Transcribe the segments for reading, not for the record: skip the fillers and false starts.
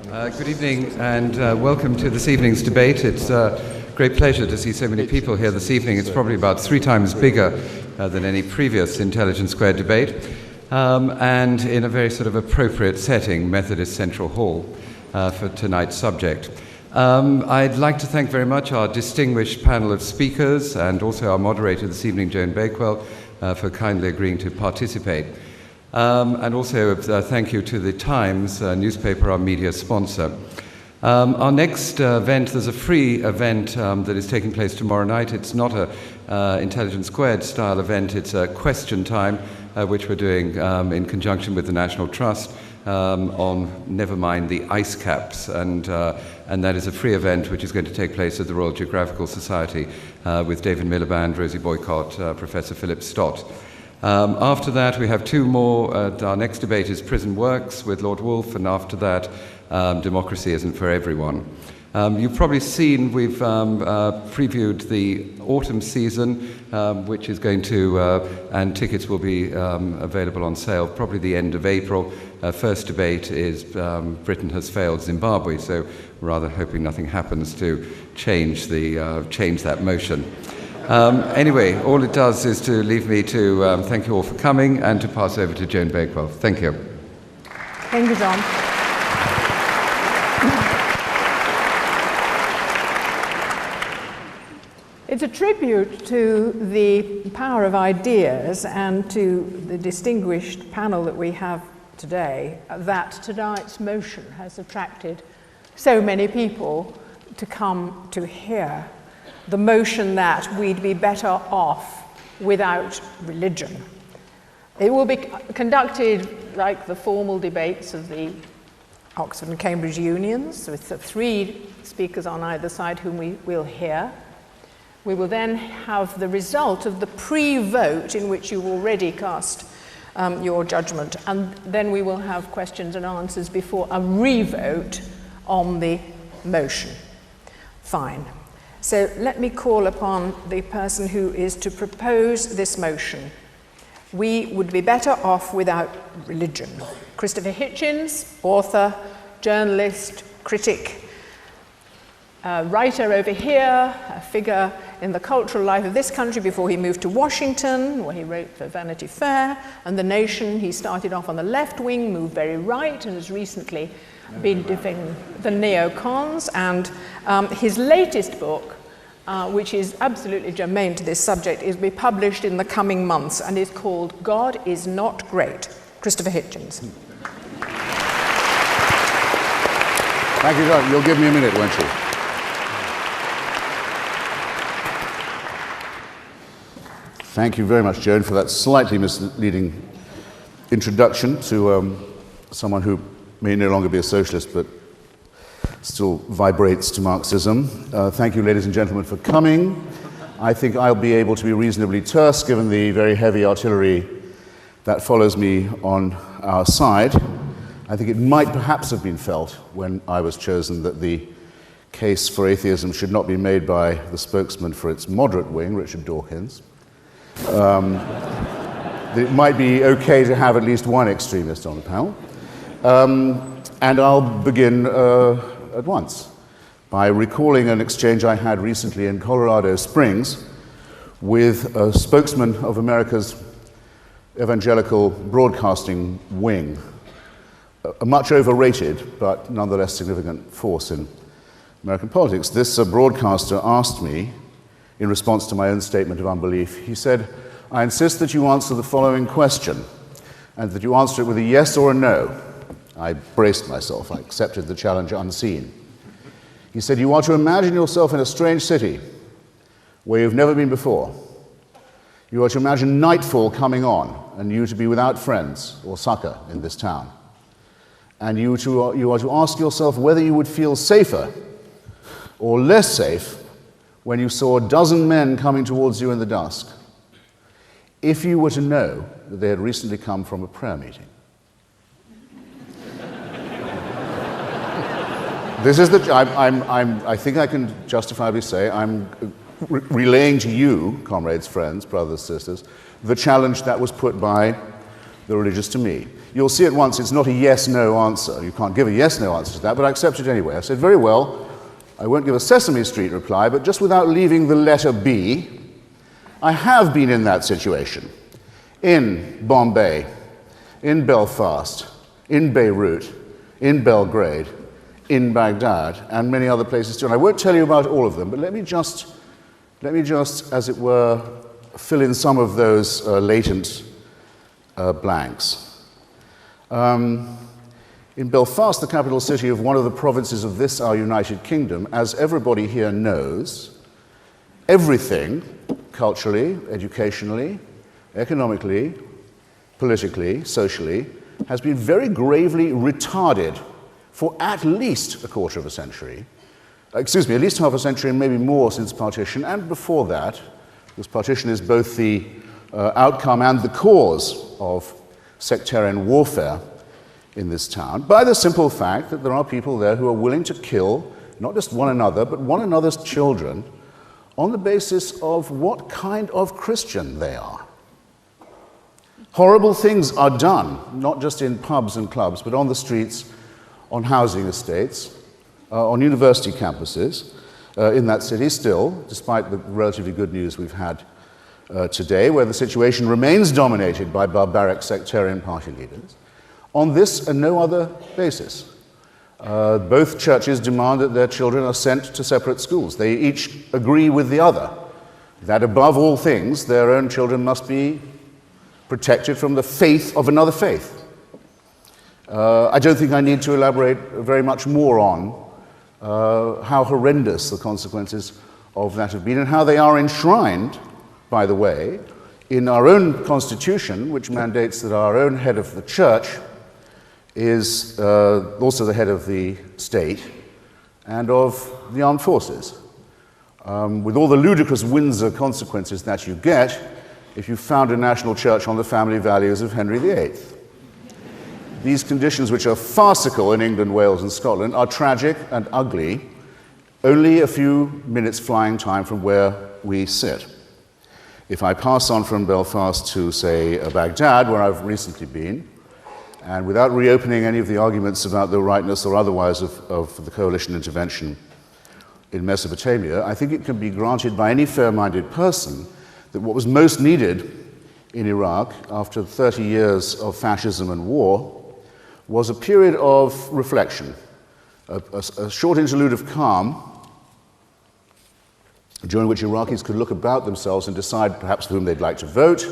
Good evening and welcome to this evening's debate. It's a great pleasure to see so many people here this evening. It's probably about 3 times bigger than any previous Intelligence² debate, and in a very sort of appropriate setting, Methodist Central Hall, for tonight's subject. I'd like to thank very much our distinguished panel of speakers and also our moderator this evening, Joan Bakewell, for kindly agreeing to participate. And also thank you to the Times newspaper, our media sponsor. Our next event, there's a free event that is taking place tomorrow night. It's not a Intelligence² style event, it's a question time, which we're doing in conjunction with the National Trust on, never mind, the ice caps. And that is a free event which is going to take place at the Royal Geographical Society with David Miliband, Rosie Boycott, Professor Philip Stott. After that, we have 2 more. Our next debate is Prison Works with Lord Woolf, and after that, Democracy Isn't for Everyone. You've probably seen we've previewed the autumn season, which is going to, and tickets will be available on sale probably the end of April. First debate is Britain has failed Zimbabwe, so rather hoping nothing happens to change that motion. Anyway, all it does is to leave me to thank you all for coming and to pass over to Joan Bakewell. Thank you. Thank you, John. It's a tribute to the power of ideas and to the distinguished panel that we have today that tonight's motion has attracted so many people to come to hear. The motion that we'd be better off without religion. It will be conducted like the formal debates of the Oxford and Cambridge unions, with the 3 speakers on either side whom we will hear. We will then have the result of the pre-vote in which you've already cast your judgment, and then we will have questions and answers before a re-vote on the motion. Fine. So let me call upon the person who is to propose this motion. We would be better off without religion. Christopher Hitchens, author, journalist, critic, writer over here, a figure in the cultural life of this country before he moved to Washington, where he wrote for Vanity Fair and The Nation. He started off on the left wing, moved very right, and has recently been defending the neocons, and his latest book, which is absolutely germane to this subject, is to be published in the coming months and is called God is Not Great. Christopher Hitchens. Thank you, John. You'll give me a minute, won't you? Thank you very much, Joan, for that slightly misleading introduction to someone who may no longer be a socialist, but still vibrates to Marxism. Thank you, ladies and gentlemen, for coming. I think I'll be able to be reasonably terse, given the very heavy artillery that follows me on our side. I think it might perhaps have been felt when I was chosen that the case for atheism should not be made by the spokesman for its moderate wing, Richard Dawkins. It might be okay to have at least one extremist on the panel. And I'll begin at once by recalling an exchange I had recently in Colorado Springs with a spokesman of America's evangelical broadcasting wing, a much overrated but nonetheless significant force in American politics. This broadcaster asked me, in response to my own statement of unbelief, he said, "I insist that you answer the following question, and that you answer it with a yes or a no." I braced myself. I accepted the challenge unseen. He said, "You are to imagine yourself in a strange city where you've never been before. You are to imagine nightfall coming on and you to be without friends or succor in this town. And you are to ask yourself whether you would feel safer or less safe when you saw a dozen men coming towards you in the dusk, if you were to know that they had recently come from a prayer meeting." This is I think I can justifiably say I'm relaying to you, comrades, friends, brothers, sisters, the challenge that was put by the religious to me. You'll see at once it's not a yes-no answer. You can't give a yes-no answer to that, but I accept it anyway. I said, very well, I won't give a Sesame Street reply, but just without leaving the letter B, I have been in that situation. In Bombay, in Belfast, in Beirut, in Belgrade, in Baghdad, and many other places too. And I won't tell you about all of them, but let me just, as it were, fill in some of those latent blanks. In Belfast, the capital city of one of the provinces of this, our United Kingdom, as everybody here knows, everything, culturally, educationally, economically, politically, socially, has been very gravely retarded for at least a quarter of a century. At least half a century and maybe more since partition, and before that, because partition is both the outcome and the cause of sectarian warfare in this town, by the simple fact that there are people there who are willing to kill not just one another, but one another's children on the basis of what kind of Christian they are. Horrible things are done, not just in pubs and clubs, but on the streets, on housing estates, on university campuses in that city still, despite the relatively good news we've had today, where the situation remains dominated by barbaric sectarian party leaders, on this and no other basis. Both churches demand that their children are sent to separate schools. They each agree with the other that above all things, their own children must be protected from the faith of another faith. I don't think I need to elaborate very much more on how horrendous the consequences of that have been and how they are enshrined, by the way, in our own constitution, which mandates that our own head of the church is also the head of the state and of the armed forces, with all the ludicrous Windsor consequences that you get if you found a national church on the family values of Henry VIII. These conditions, which are farcical in England, Wales, and Scotland, are tragic and ugly, only a few minutes flying time from where we sit. If I pass on from Belfast to, say, Baghdad, where I've recently been, and without reopening any of the arguments about the rightness or otherwise of the coalition intervention in Mesopotamia, I think it can be granted by any fair-minded person that what was most needed in Iraq after 30 years of fascism and war was a period of reflection, a short interlude of calm during which Iraqis could look about themselves and decide perhaps for whom they'd like to vote,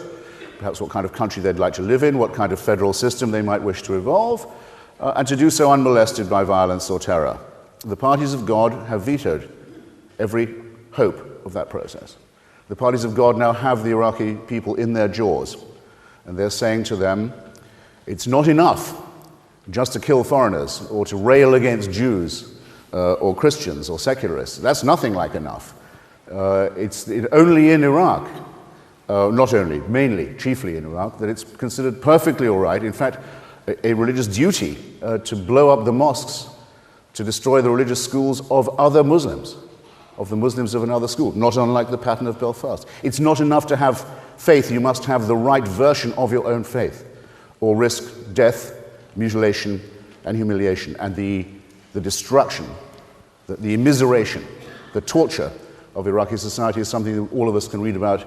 perhaps what kind of country they'd like to live in, what kind of federal system they might wish to evolve, and to do so unmolested by violence or terror. The parties of God have vetoed every hope of that process. The parties of God now have the Iraqi people in their jaws, and they're saying to them, it's not enough just to kill foreigners or to rail against Jews or Christians or secularists. That's nothing like enough. It's only in Iraq, not only, mainly, chiefly in Iraq, that it's considered perfectly all right, in fact, a religious duty to blow up the mosques, to destroy the religious schools of other Muslims, of the Muslims of another school, not unlike the pattern of Belfast. It's not enough to have faith, you must have the right version of your own faith, or risk death, mutilation, and humiliation, and the destruction, the immiseration, the torture of Iraqi society is something that all of us can read about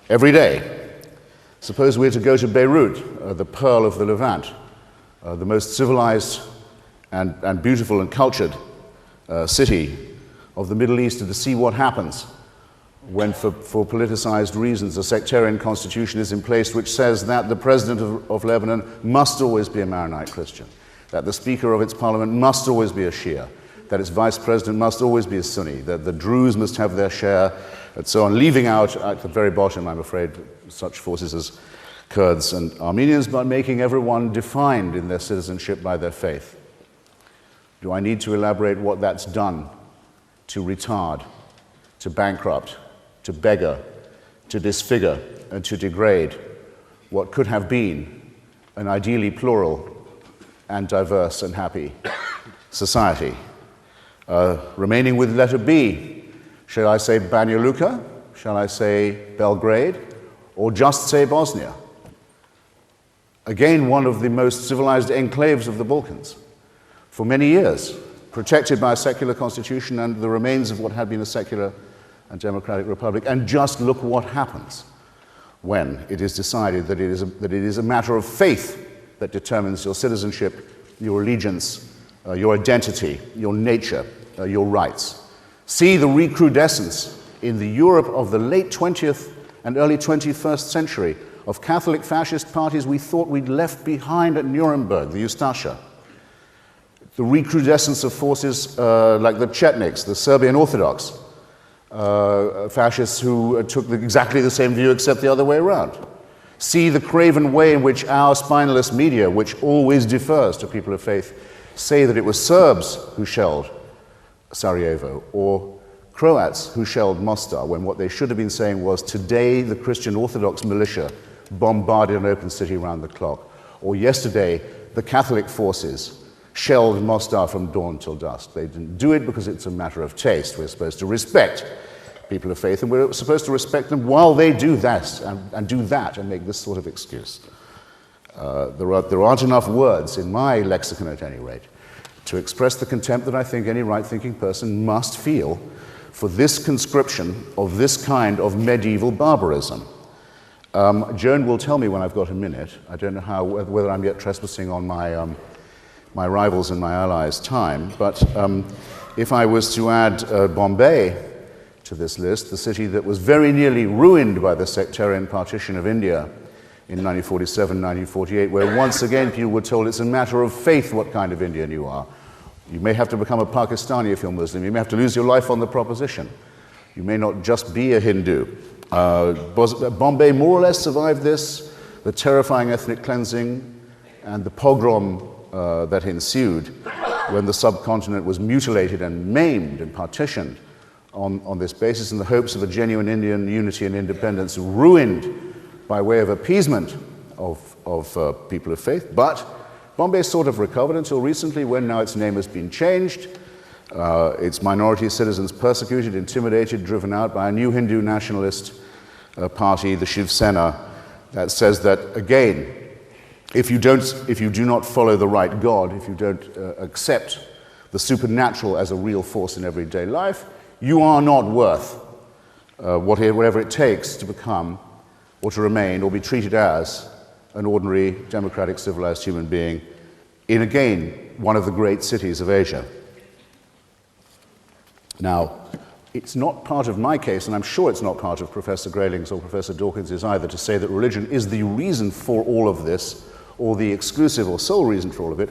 every day. Suppose we're to go to Beirut, the pearl of the Levant, the most civilized and beautiful and cultured city of the Middle East, and to see what happens when, for politicized reasons, a sectarian constitution is in place which says that the president of Lebanon must always be a Maronite Christian, that the speaker of its parliament must always be a Shia, that its vice president must always be a Sunni, that the Druze must have their share, and so on, leaving out at the very bottom, I'm afraid, such forces as Kurds and Armenians, but making everyone defined in their citizenship by their faith. Do I need to elaborate what that's done to retard, to bankrupt, to beggar, to disfigure, and to degrade what could have been an ideally plural and diverse and happy society? Remaining with letter B, shall I say Banja Luka? Shall I say Belgrade? Or just say Bosnia? Again, one of the most civilized enclaves of the Balkans for many years, protected by a secular constitution and the remains of what had been a secular and democratic republic. And just look what happens when it is decided that it is a matter of faith that determines your citizenship, your allegiance, your identity, your nature, your rights. See the recrudescence in the Europe of the late 20th and early 21st century of Catholic fascist parties we thought we'd left behind at Nuremberg, the Ustasha. The recrudescence of forces like the Chetniks, the Serbian Orthodox, fascists who took exactly the same view except the other way around. See the craven way in which our spineless media, which always defers to people of faith, say that it was Serbs who shelled Sarajevo or Croats who shelled Mostar, when what they should have been saying was, today the Christian Orthodox militia bombarded an open city around the clock, or yesterday the Catholic forces shelled Mostar from dawn till dusk. They didn't do it because it's a matter of taste. We're supposed to respect people of faith, and we're supposed to respect them while they do that and do that and make this sort of excuse. There aren't enough words, in my lexicon at any rate, to express the contempt that I think any right-thinking person must feel for this conscription of this kind of medieval barbarism. Joan will tell me when I've got a minute. I don't know whether I'm yet trespassing on my rivals and my allies' time, but if I was to add Bombay to this list, the city that was very nearly ruined by the sectarian partition of India in 1947, 1948, where once again people were told it's a matter of faith what kind of Indian you are. You may have to become a Pakistani if you're Muslim. You may have to lose your life on the proposition. You may not just be a Hindu. Bombay more or less survived this, the terrifying ethnic cleansing and the pogrom that ensued when the subcontinent was mutilated and maimed and partitioned on this basis in the hopes of a genuine Indian unity and independence, ruined by way of appeasement of people of faith. But Bombay sort of recovered until recently, when now its name has been changed, its minority citizens persecuted, intimidated, driven out by a new Hindu nationalist party, the Shiv Sena, that says that, again, if you do not follow the right God, if you don't accept the supernatural as a real force in everyday life, you are not worth whatever it takes to become or to remain or be treated as an ordinary, democratic, civilized human being in, again, one of the great cities of Asia. Now, it's not part of my case, and I'm sure it's not part of Professor Grayling's or Professor Dawkins' either, to say that religion is the reason for all of this, or the exclusive or sole reason for all of it.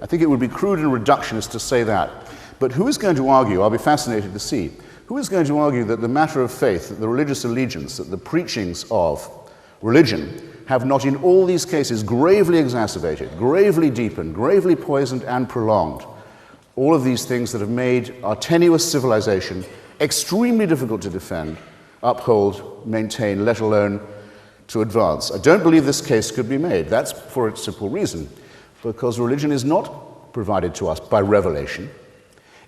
I think it would be crude and reductionist to say that. But who is going to argue, I'll be fascinated to see, who is going to argue that the matter of faith, that the religious allegiance, that the preachings of religion have not in all these cases gravely exacerbated, gravely deepened, gravely poisoned and prolonged all of these things that have made our tenuous civilization extremely difficult to defend, uphold, maintain, let alone to advance. I don't believe this case could be made. That's for a simple reason, because religion is not provided to us by revelation.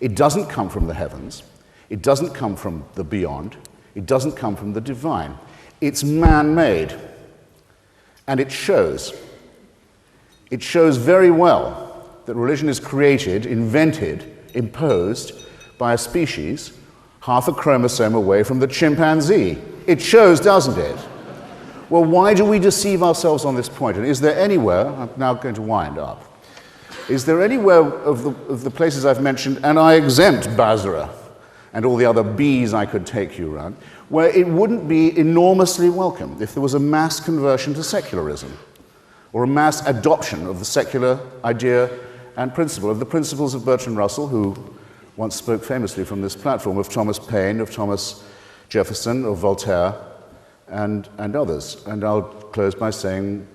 It doesn't come from the heavens. It doesn't come from the beyond. It doesn't come from the divine. It's man-made, and it shows. It shows very well that religion is created, invented, imposed by a species half a chromosome away from the chimpanzee. It shows, doesn't it? Well, why do we deceive ourselves on this point? And is there anywhere, I'm now going to wind up, is there anywhere of the places I've mentioned, and I exempt Basra and all the other B's I could take you around, where it wouldn't be enormously welcome if there was a mass conversion to secularism, or a mass adoption of the secular idea and principle, of the principles of Bertrand Russell, who once spoke famously from this platform, of Thomas Paine, of Thomas Jefferson, of Voltaire, and others. And I'll close by saying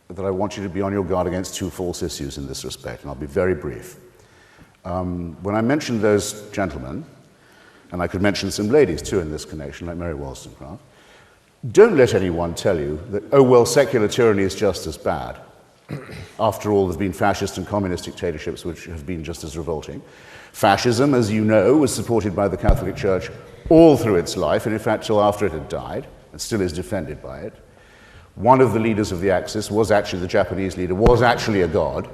that I want you to be on your guard against two false issues in this respect, and I'll be very brief. When I mentioned those gentlemen, and I could mention some ladies too in this connection, like Mary Wollstonecraft, don't let anyone tell you that, oh well, secular tyranny is just as bad. After all, there have been fascist and communist dictatorships which have been just as revolting. Fascism, as you know, was supported by the Catholic Church all through its life, and in fact till after it had died, and still is defended by it. one of the leaders of the Axis was actually the Japanese leader, was actually a god.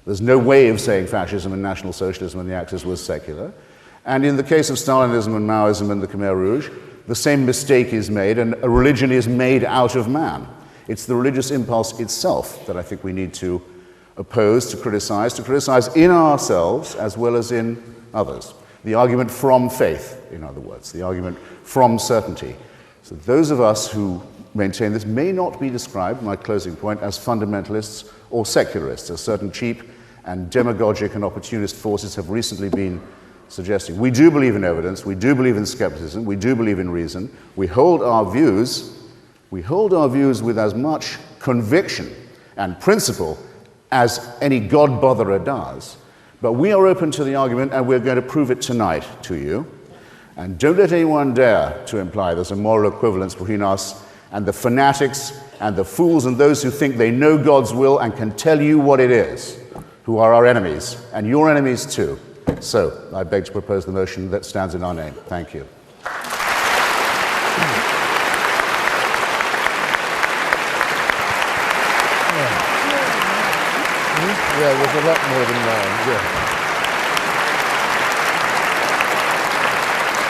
There's no way of saying fascism and National Socialism in the Axis was secular. And in the case of Stalinism and Maoism and the Khmer Rouge, the same mistake is made, and a religion is made out of man. It's the religious impulse itself that I think we need to oppose, to criticize in ourselves as well as in others. The argument from faith, in other words, the argument from certainty. So those of us who maintain this may not be described, my closing point, as fundamentalists or secularists, as certain cheap and demagogic and opportunist forces have recently been suggesting. We do believe in evidence, we do believe in skepticism, we do believe in reason. We hold our views with as much conviction and principle as any God-botherer does. But we are open to the argument, and we're going to prove it tonight to you. And don't let anyone dare to imply there's a moral equivalence between us and the fanatics and the fools and those who think they know God's will and can tell you what it is, who are our enemies, and your enemies too. So, I beg to propose the motion that stands in our name. Thank you. Yeah, there's a lot more than nine. Yeah.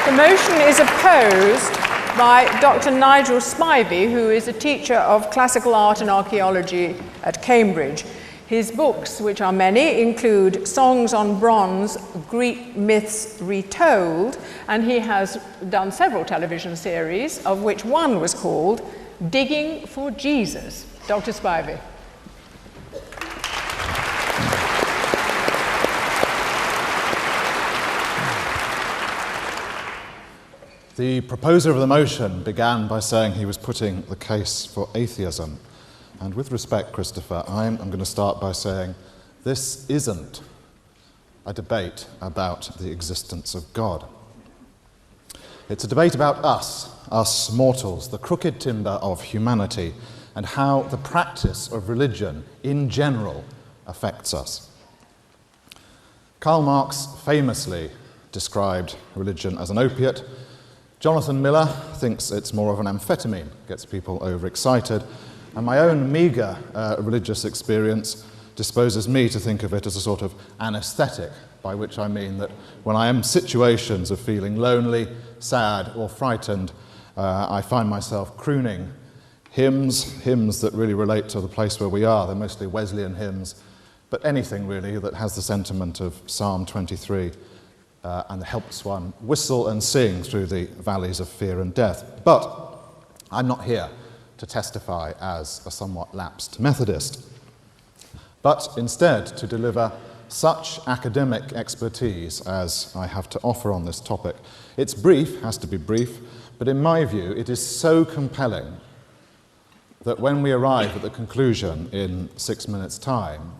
The motion is opposed by Dr. Nigel Spivey, who is a teacher of classical art and archaeology at Cambridge. His books, which are many, include Songs on Bronze, Greek Myths Retold, and he has done several television series, of which one was called Digging for Jesus. Dr. Spivey. The proposer of the motion began by saying he was putting the case for atheism. And with respect, Christopher, I'm going to start by saying this isn't a debate about the existence of God. It's a debate about us mortals, the crooked timber of humanity, and how the practice of religion in general affects us. Karl Marx famously described religion as an opiate. Jonathan Miller thinks it's more of an amphetamine, gets people overexcited, and my own meagre religious experience disposes me to think of it as a sort of anesthetic, by which I mean that when I am in situations of feeling lonely, sad, or frightened, I find myself crooning hymns that really relate to the place where we are. They're mostly Wesleyan hymns, but anything really that has the sentiment of Psalm 23 and helps one whistle and sing through the valleys of fear and death. But I'm not here to testify as a somewhat lapsed Methodist, but instead to deliver such academic expertise as I have to offer on this topic. It's brief, has to be brief, but in my view it is so compelling that when we arrive at the conclusion in 6 minutes' time,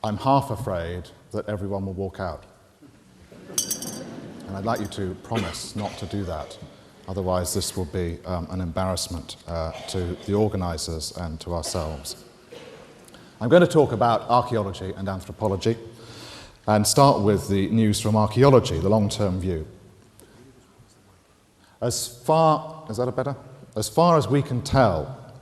I'm half afraid that everyone will walk out. And I'd like you to promise not to do that. Otherwise, this will be an embarrassment to the organisers and to ourselves. I'm going to talk about archaeology and anthropology and start with the news from archaeology, the long-term view. As far as we can tell,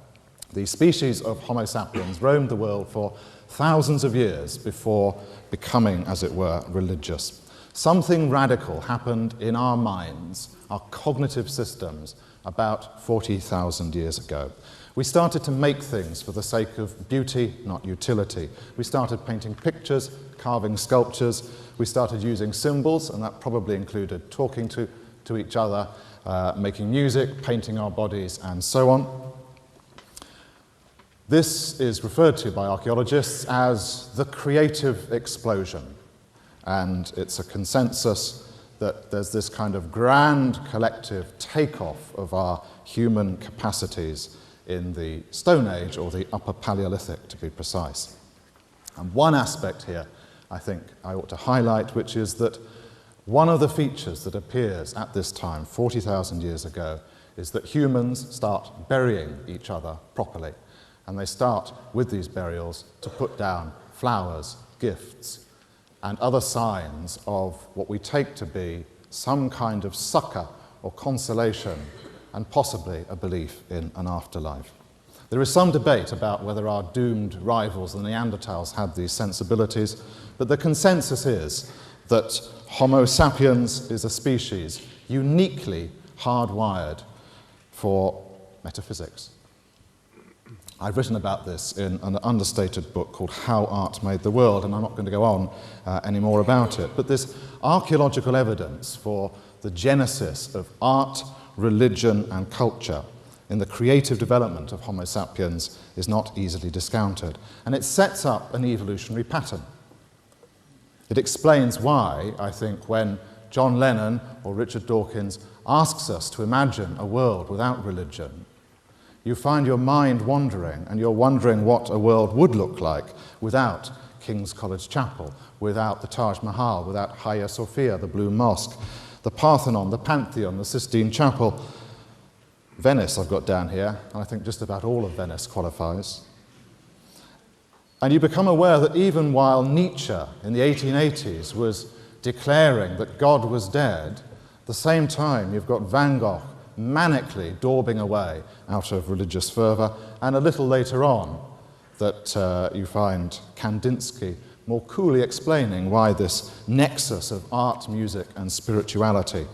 the species of Homo sapiens roamed the world for thousands of years before becoming, as it were, religious. Something radical happened in our minds, our cognitive systems, about 40,000 years ago. We started to make things for the sake of beauty, not utility. We started painting pictures, carving sculptures. We started using symbols, and that probably included talking to each other, making music, painting our bodies, and so on. This is referred to by archaeologists as the creative explosion. And it's a consensus that there's this kind of grand collective takeoff of our human capacities in the Stone Age, or the Upper Paleolithic to be precise. And one aspect here I think I ought to highlight, which is that one of the features that appears at this time, 40,000 years ago, is that humans start burying each other properly. And they start with these burials to put down flowers, gifts, and other signs of what we take to be some kind of succor or consolation and possibly a belief in an afterlife. There is some debate about whether our doomed rivals, the Neanderthals, had these sensibilities, but the consensus is that Homo sapiens is a species uniquely hardwired for metaphysics. I've written about this in an understated book called How Art Made the World, and I'm not going to go on any more about it. But this archaeological evidence for the genesis of art, religion, and culture in the creative development of Homo sapiens is not easily discounted. And it sets up an evolutionary pattern. It explains why, I think, when John Lennon or Richard Dawkins asks us to imagine a world without religion, you find your mind wandering, and you're wondering what a world would look like without King's College Chapel, without the Taj Mahal, without Hagia Sophia, the Blue Mosque, the Parthenon, the Pantheon, the Sistine Chapel. Venice I've got down here, and I think just about all of Venice qualifies. And you become aware that even while Nietzsche in the 1880s was declaring that God was dead, at the same time you've got Van Gogh manically daubing away out of religious fervour, and a little later on that you find Kandinsky more coolly explaining why this nexus of art, music and spirituality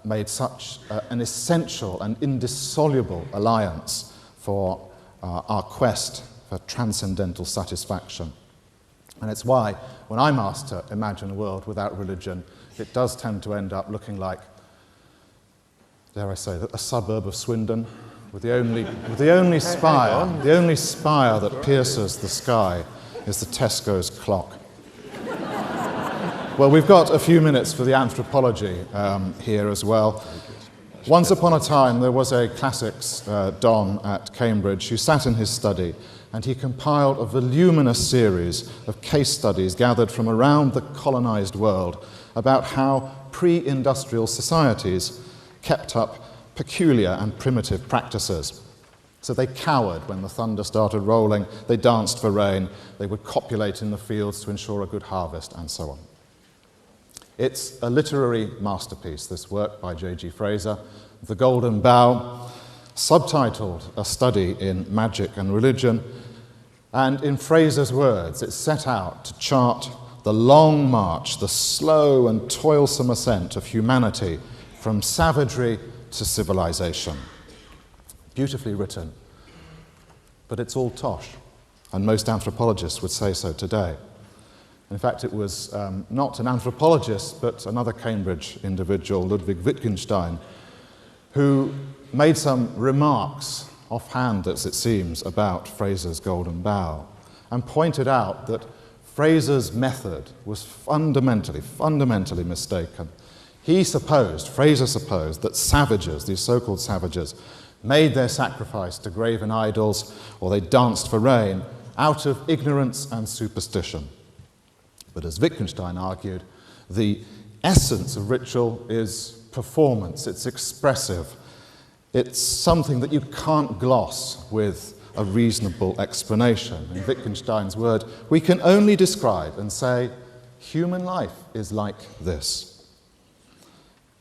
made such an essential and indissoluble alliance for our quest for transcendental satisfaction. And it's why, when I'm asked to imagine a world without religion, it does tend to end up looking like, dare I say, a suburb of Swindon, with the only spire that pierces the sky is the Tesco's clock. Well, we've got a few minutes for the anthropology here as well. Once upon a time, there was a classics don at Cambridge who sat in his study, and he compiled a voluminous series of case studies gathered from around the colonized world about how pre-industrial societies kept up peculiar and primitive practices. So they cowered when the thunder started rolling, they danced for rain, they would copulate in the fields to ensure a good harvest, and so on. It's a literary masterpiece, this work by J.G. Fraser, The Golden Bough, subtitled A Study in Magic and Religion, and in Fraser's words, it set out to chart the long march, the slow and toilsome ascent of humanity from savagery to civilization. Beautifully written, but it's all tosh, and most anthropologists would say so today. In fact, it was not an anthropologist, but another Cambridge individual, Ludwig Wittgenstein, who made some remarks, offhand as it seems, about Fraser's Golden Bough, and pointed out that Fraser's method was fundamentally mistaken. Fraser supposed that savages, these so-called savages, made their sacrifice to graven idols, or they danced for rain, out of ignorance and superstition. But as Wittgenstein argued, the essence of ritual is performance, it's expressive. It's something that you can't gloss with a reasonable explanation. In Wittgenstein's word, we can only describe and say, human life is like this.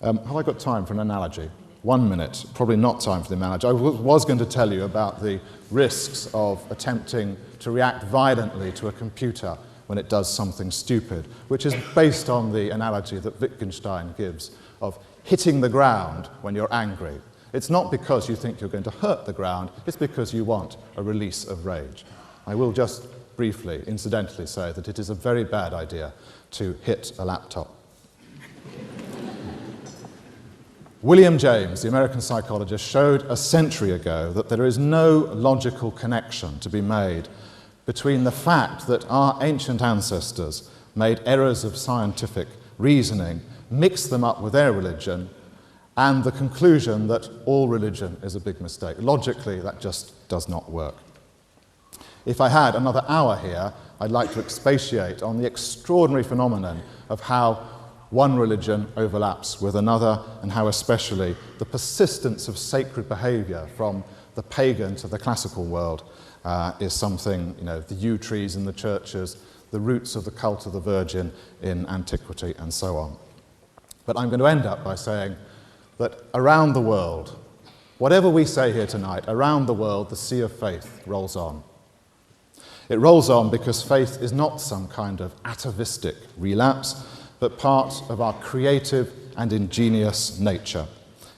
Have I got time for an analogy? 1 minute, probably not time for the analogy. I was going to tell you about the risks of attempting to react violently to a computer when it does something stupid, which is based on the analogy that Wittgenstein gives of hitting the ground when you're angry. It's not because you think you're going to hurt the ground, it's because you want a release of rage. I will just briefly, incidentally say that it is a very bad idea to hit a laptop. William James, the American psychologist, showed a century ago that there is no logical connection to be made between the fact that our ancient ancestors made errors of scientific reasoning, mixed them up with their religion, and the conclusion that all religion is a big mistake. Logically, that just does not work. If I had another hour here, I'd like to expatiate on the extraordinary phenomenon of how one religion overlaps with another, and how especially the persistence of sacred behaviour from the pagan to the classical world is something, the yew trees in the churches, the roots of the cult of the Virgin in antiquity, and so on. But I'm going to end up by saying that around the world, whatever we say here tonight, around the world, the sea of faith rolls on. It rolls on because faith is not some kind of atavistic relapse, but part of our creative and ingenious nature.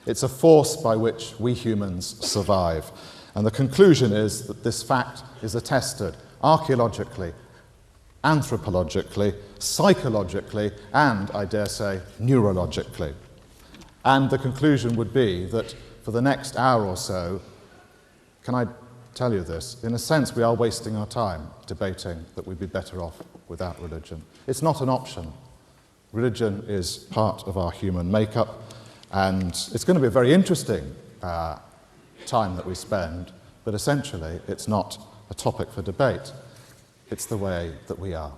It's a force by which we humans survive. And the conclusion is that this fact is attested archaeologically, anthropologically, psychologically, and, I dare say, neurologically. And the conclusion would be that for the next hour or so, can I tell you this? In a sense, we are wasting our time debating that we'd be better off without religion. It's not an option. Religion is part of our human makeup, and it's going to be a very interesting time that we spend, but essentially it's not a topic for debate. It's the way that we are.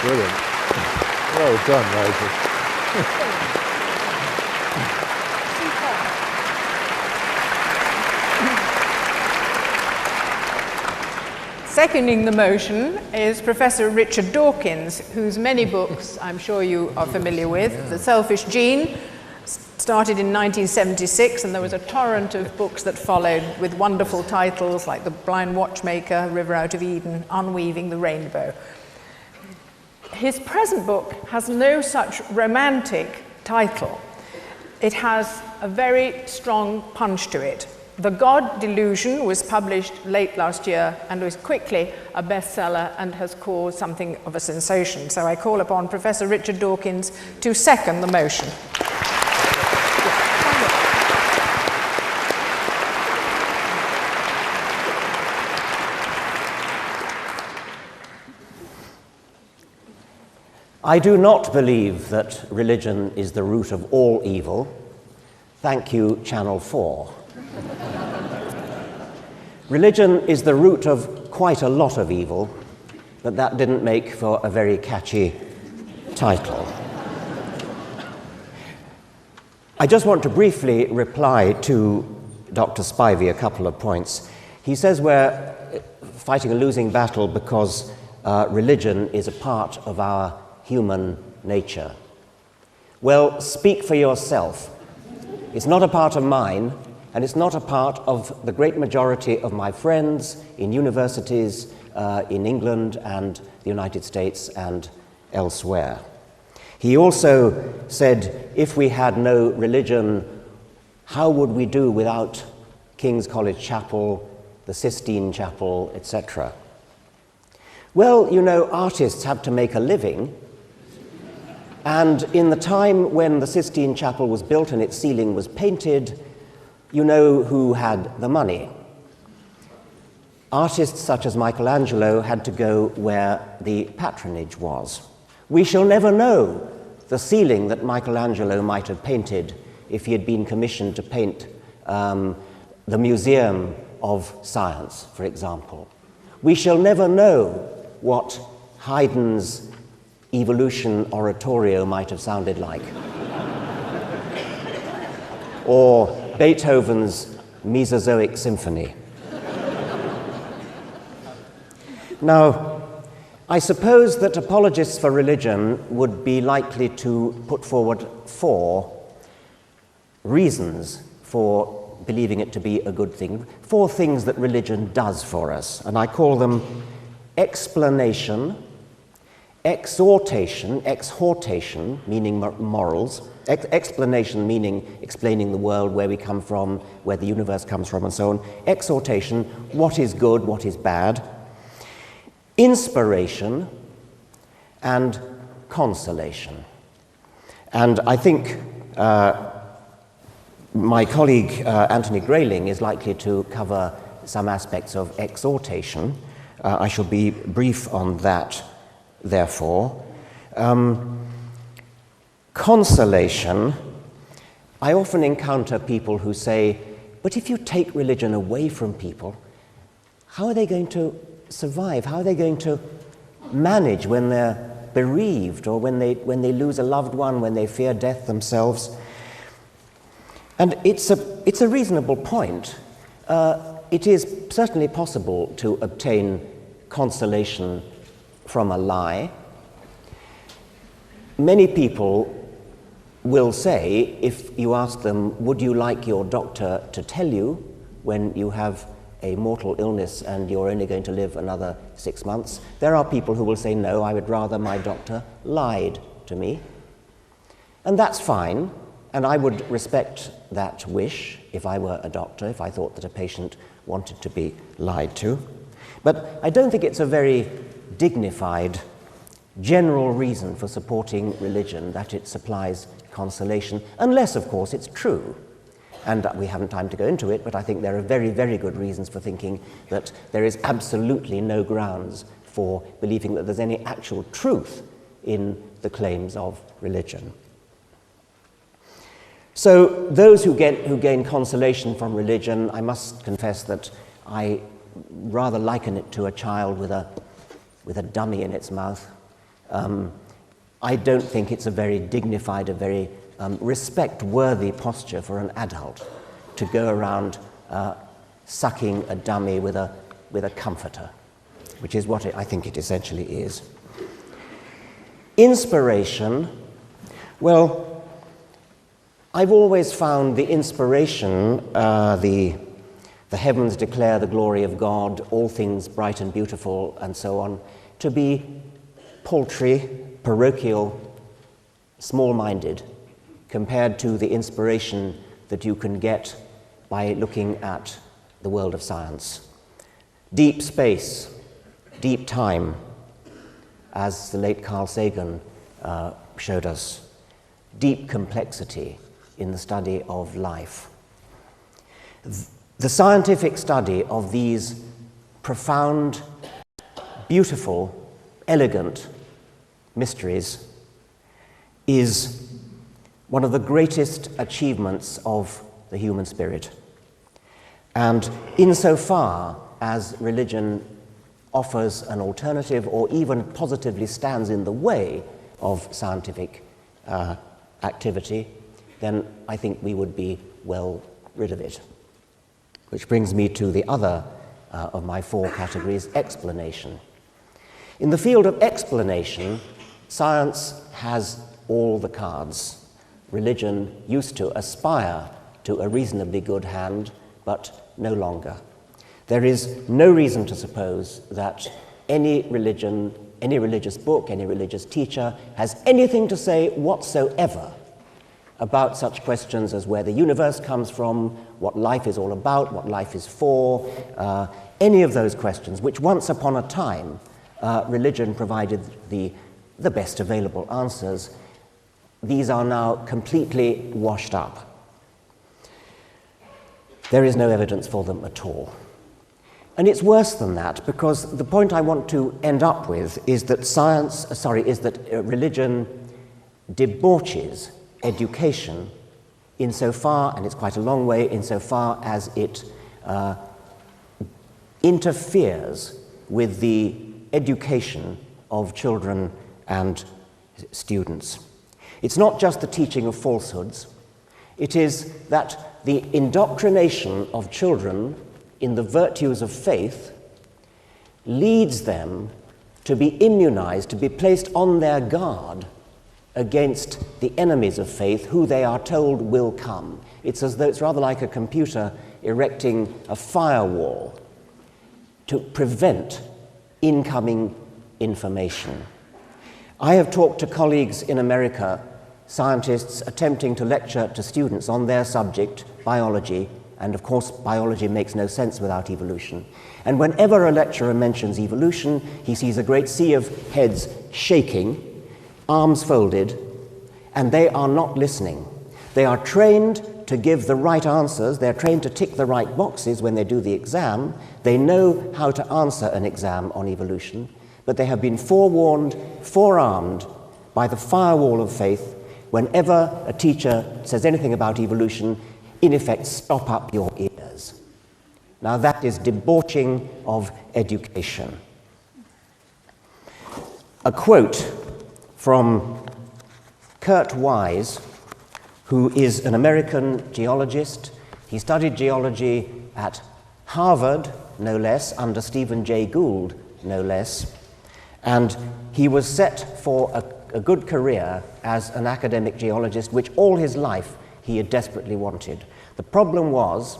Brilliant. Well done, Nigel. Seconding the motion is Professor Richard Dawkins, whose many books I'm sure you are familiar with. Yeah. The Selfish Gene started in 1976, and there was a torrent of books that followed with wonderful titles like The Blind Watchmaker, River Out of Eden, Unweaving the Rainbow. His present book has no such romantic title. It has a very strong punch to it. The God Delusion was published late last year and was quickly a bestseller and has caused something of a sensation. So I call upon Professor Richard Dawkins to second the motion. I do not believe that religion is the root of all evil. Thank you, Channel 4. Religion is the root of quite a lot of evil, but that didn't make for a very catchy title. I just want to briefly reply to Dr. Spivey a couple of points. He says we're fighting a losing battle because religion is a part of our human nature. Well, speak for yourself. It's not a part of mine, and it's not a part of the great majority of my friends in universities in England and the United States and elsewhere. He also said, if we had no religion, how would we do without King's College Chapel, the Sistine Chapel, etc.? Well, you know, artists have to make a living, and in the time when the Sistine Chapel was built and its ceiling was painted, you know who had the money. Artists such as Michelangelo had to go where the patronage was. We shall never know the ceiling that Michelangelo might have painted if he had been commissioned to paint the Museum of Science, for example. We shall never know what Haydn's Evolution oratorio might have sounded like. Or Beethoven's Mesozoic Symphony. Now, I suppose that apologists for religion would be likely to put forward 4 reasons for believing it to be a good thing, 4 things that religion does for us, and I call them explanation, exhortation, meaning morals, explanation meaning explaining the world, where we come from, where the universe comes from, and so on. Exhortation, what is good, what is bad. Inspiration, and consolation. And I think my colleague Anthony Grayling is likely to cover some aspects of exhortation. I shall be brief on that, therefore. Consolation, I often encounter people who say, but if you take religion away from people, how are they going to survive? How are they going to manage when they're bereaved, or when they lose a loved one, when they fear death themselves? And it's a reasonable point. It is certainly possible to obtain consolation from a lie. Many people will say, if you ask them, would you like your doctor to tell you when you have a mortal illness and you're only going to live another 6 months? There are people who will say, no, I would rather my doctor lied to me. And that's fine, and I would respect that wish if I were a doctor, if I thought that a patient wanted to be lied to. But I don't think it's a very dignified, general reason for supporting religion that it supplies consolation, unless, of course, it's true. And we haven't time to go into it, but I think there are very, very good reasons for thinking that there is absolutely no grounds for believing that there's any actual truth in the claims of religion. So those who gain consolation from religion, I must confess that I rather liken it to a child with a dummy in its mouth. I don't think it's a very dignified, a very respect-worthy posture for an adult to go around sucking a dummy with a comforter, which is what I think it essentially is. Inspiration, well, I've always found the inspiration, the heavens declare the glory of God, all things bright and beautiful, and so on, to be paltry, parochial, small-minded, compared to the inspiration that you can get by looking at the world of science. Deep space, deep time, as the late Carl Sagan showed us. Deep complexity in the study of life. The scientific study of these profound, beautiful, elegant mysteries is one of the greatest achievements of the human spirit. And insofar as religion offers an alternative or even positively stands in the way of scientific activity, then I think we would be well rid of it. Which brings me to the other of my four categories, explanation. In the field of explanation, science has all the cards. Religion used to aspire to a reasonably good hand, but no longer. There is no reason to suppose that any religion, any religious book, any religious teacher has anything to say whatsoever about such questions as where the universe comes from, what life is all about, what life is for, any of those questions, which once upon a time religion provided the best available answers. These are now completely washed up. There is no evidence for them at all. And it's worse than that, because the point I want to end up with is that religion debauches education insofar, and it's quite a long way, insofar as it interferes with the education of children and students. It's not just the teaching of falsehoods, it is that the indoctrination of children in the virtues of faith leads them to be immunized, to be placed on their guard against the enemies of faith who they are told will come. It's as though it's rather like a computer erecting a firewall to prevent incoming information. I have talked to colleagues in America, scientists attempting to lecture to students on their subject, biology, and of course biology makes no sense without evolution. And whenever a lecturer mentions evolution, he sees a great sea of heads shaking, arms folded, and they are not listening. They are trained to give the right answers, they're trained to tick the right boxes when they do the exam, they know how to answer an exam on evolution, but they have been forewarned, forearmed by the firewall of faith. Whenever a teacher says anything about evolution, in effect, stop up your ears. Now that is debauching of education. A quote from Kurt Wise, who is an American geologist. He studied geology at Harvard, no less, under Stephen Jay Gould, no less, and he was set for a good career as an academic geologist, which all his life he had desperately wanted. The problem was,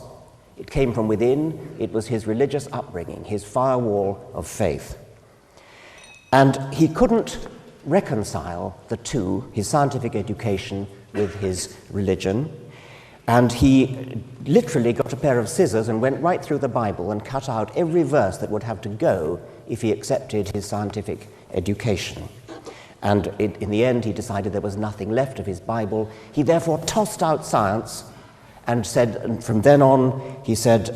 it came from within. It was his religious upbringing, his firewall of faith. And he couldn't reconcile the two, his scientific education with his religion. And he literally got a pair of scissors and went right through the Bible and cut out every verse that would have to go if he accepted his scientific education. And in the end, he decided there was nothing left of his Bible. He therefore tossed out science and said, and from then on, he said,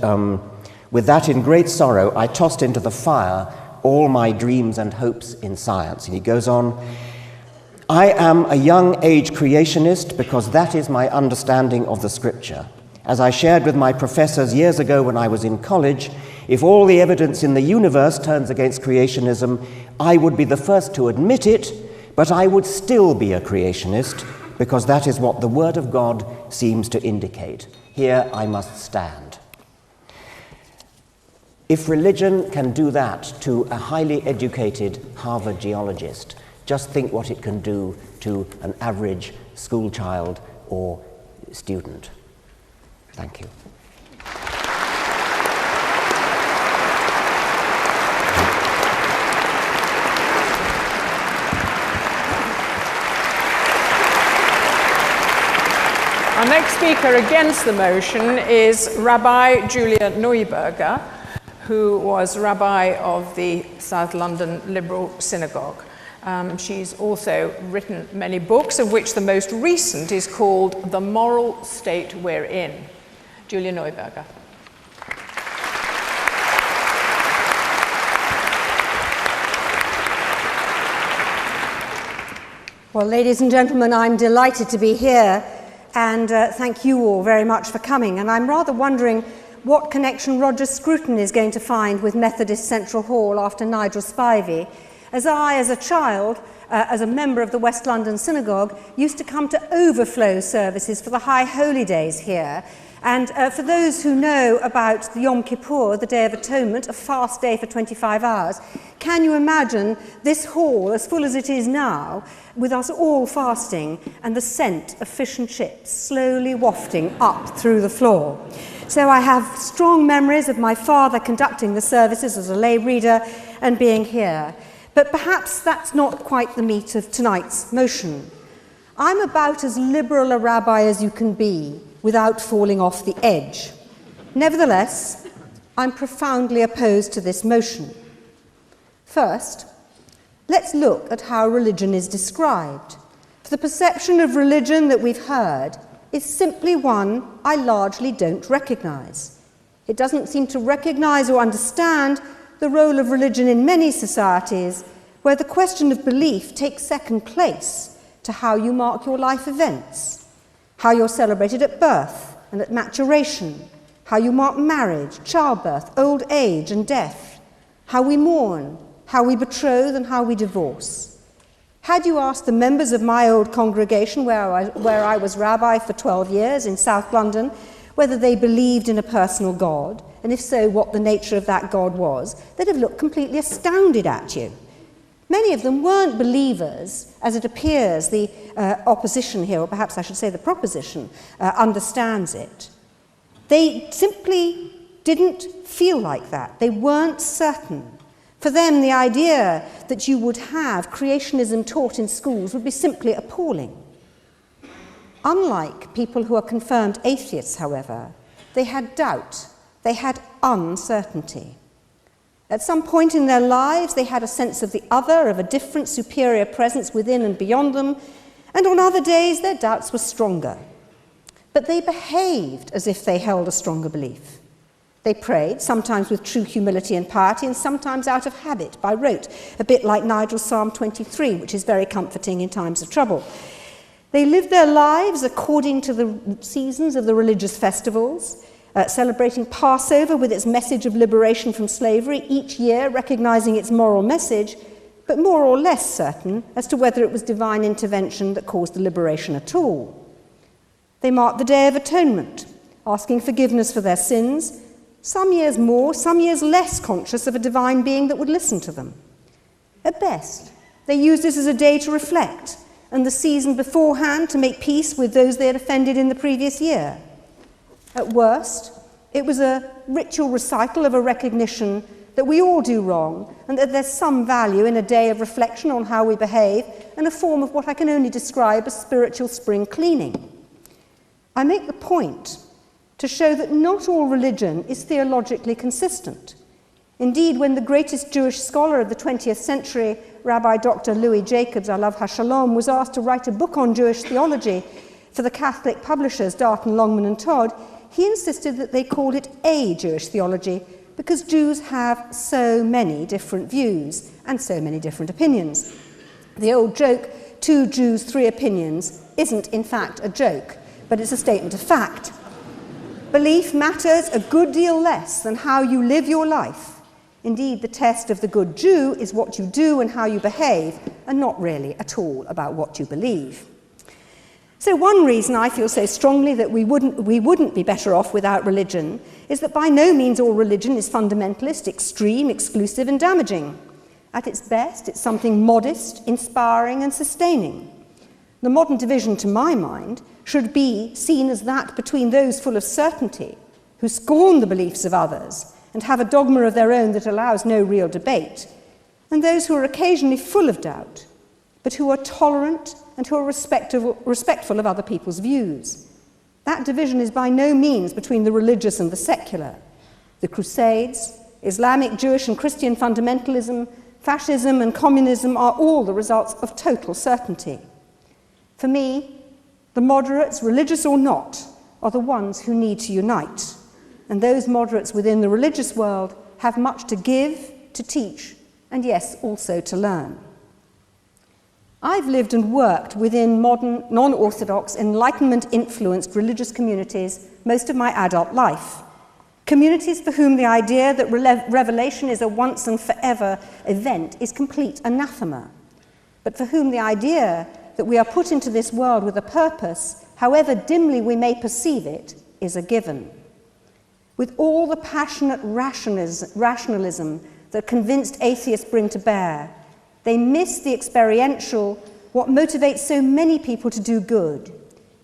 with that in great sorrow, I tossed into the fire all my dreams and hopes in science. And he goes on, I am a young age creationist because that is my understanding of the scripture. As I shared with my professors years ago when I was in college, if all the evidence in the universe turns against creationism, I would be the first to admit it, but I would still be a creationist because that is what the Word of God seems to indicate. Here I must stand. If religion can do that to a highly educated Harvard geologist, just think what it can do to an average school child or student. Thank you. Our next speaker against the motion is Rabbi Julia Neuberger, who was rabbi of the South London Liberal Synagogue. She's also written many books, of which the most recent is called The Moral State We're In. Julia Neuberger. Well, ladies and gentlemen, I'm delighted to be here, and thank you all very much for coming. And I'm rather wondering what connection Roger Scruton is going to find with Methodist Central Hall after Nigel Spivey, as I, as a child, as a member of the West London Synagogue, used to come to overflow services for the High Holy Days here. And for those who know about the Yom Kippur, the Day of Atonement, a fast day for 25 hours, can you imagine this hall, as full as it is now, with us all fasting and the scent of fish and chips slowly wafting up through the floor? So I have strong memories of my father conducting the services as a lay reader and being here. But perhaps that's not quite the meat of tonight's motion. I'm about as liberal a rabbi as you can be without falling off the edge. Nevertheless, I'm profoundly opposed to this motion. First, let's look at how religion is described. For the perception of religion that we've heard is simply one I largely don't recognise. It doesn't seem to recognise or understand the role of religion in many societies where the question of belief takes second place to how you mark your life events, how you're celebrated at birth and at maturation, how you mark marriage, childbirth, old age and death, how we mourn, how we betroth and how we divorce. Had you asked the members of my old congregation where I was rabbi for 12 years in South London whether they believed in a personal God, and if so, what the nature of that God was, they'd have looked completely astounded at you. Many of them weren't believers, as it appears the opposition here, or perhaps I should say the proposition, understands it. They simply didn't feel like that. They weren't certain. For them, the idea that you would have creationism taught in schools would be simply appalling. Unlike people who are confirmed atheists, however, they had doubt, they had uncertainty. At some point in their lives, they had a sense of the other, of a different, superior presence within and beyond them, and on other days their doubts were stronger. But they behaved as if they held a stronger belief. They prayed, sometimes with true humility and piety, and sometimes out of habit, by rote, a bit like Nigel's Psalm 23, which is very comforting in times of trouble. They lived their lives according to the seasons of the religious festivals, celebrating Passover with its message of liberation from slavery, each year recognizing its moral message, but more or less certain as to whether it was divine intervention that caused the liberation at all. They marked the Day of Atonement, asking forgiveness for their sins, some years more, some years less conscious of a divine being that would listen to them. At best, They used this as a day to reflect, and the season beforehand to make peace with those they had offended in the previous year. At worst, it was a ritual recital of a recognition that we all do wrong, and that there's some value in a day of reflection on how we behave, and a form of what I can only describe as spiritual spring cleaning. I make the point to show that not all religion is theologically consistent. Indeed, when the greatest Jewish scholar of the 20th century, Rabbi Dr. Louis Jacobs, Alav HaShalom, was asked to write a book on Jewish theology for the Catholic publishers Darton, Longman and Todd, he insisted that they called it a Jewish theology because Jews have so many different views and so many different opinions. The old joke, 2 Jews, 3 opinions, isn't in fact a joke, but it's a statement of fact. Belief matters a good deal less than how you live your life. Indeed, the test of the good Jew is what you do and how you behave, and not really at all about what you believe. So one reason I feel so strongly that we wouldn't be better off without religion is that by no means all religion is fundamentalist, extreme, exclusive and damaging. At its best, it's something modest, inspiring and sustaining. The modern division, to my mind, should be seen as that between those full of certainty, who scorn the beliefs of others and have a dogma of their own that allows no real debate, and those who are occasionally full of doubt, but who are tolerant and who are respectful of other people's views. That division is by no means between the religious and the secular. The Crusades, Islamic, Jewish and Christian fundamentalism, fascism and communism are all the results of total certainty. For me, the moderates, religious or not, are the ones who need to unite. And those moderates within the religious world have much to give, to teach, and yes, also to learn. I've lived and worked within modern, non-orthodox, Enlightenment-influenced religious communities most of my adult life. Communities for whom the idea that revelation is a once and forever event is complete anathema, but for whom the idea that we are put into this world with a purpose, however dimly we may perceive it, is a given. With all the passionate rationalism that convinced atheists bring to bear, they miss the experiential, what motivates so many people to do good.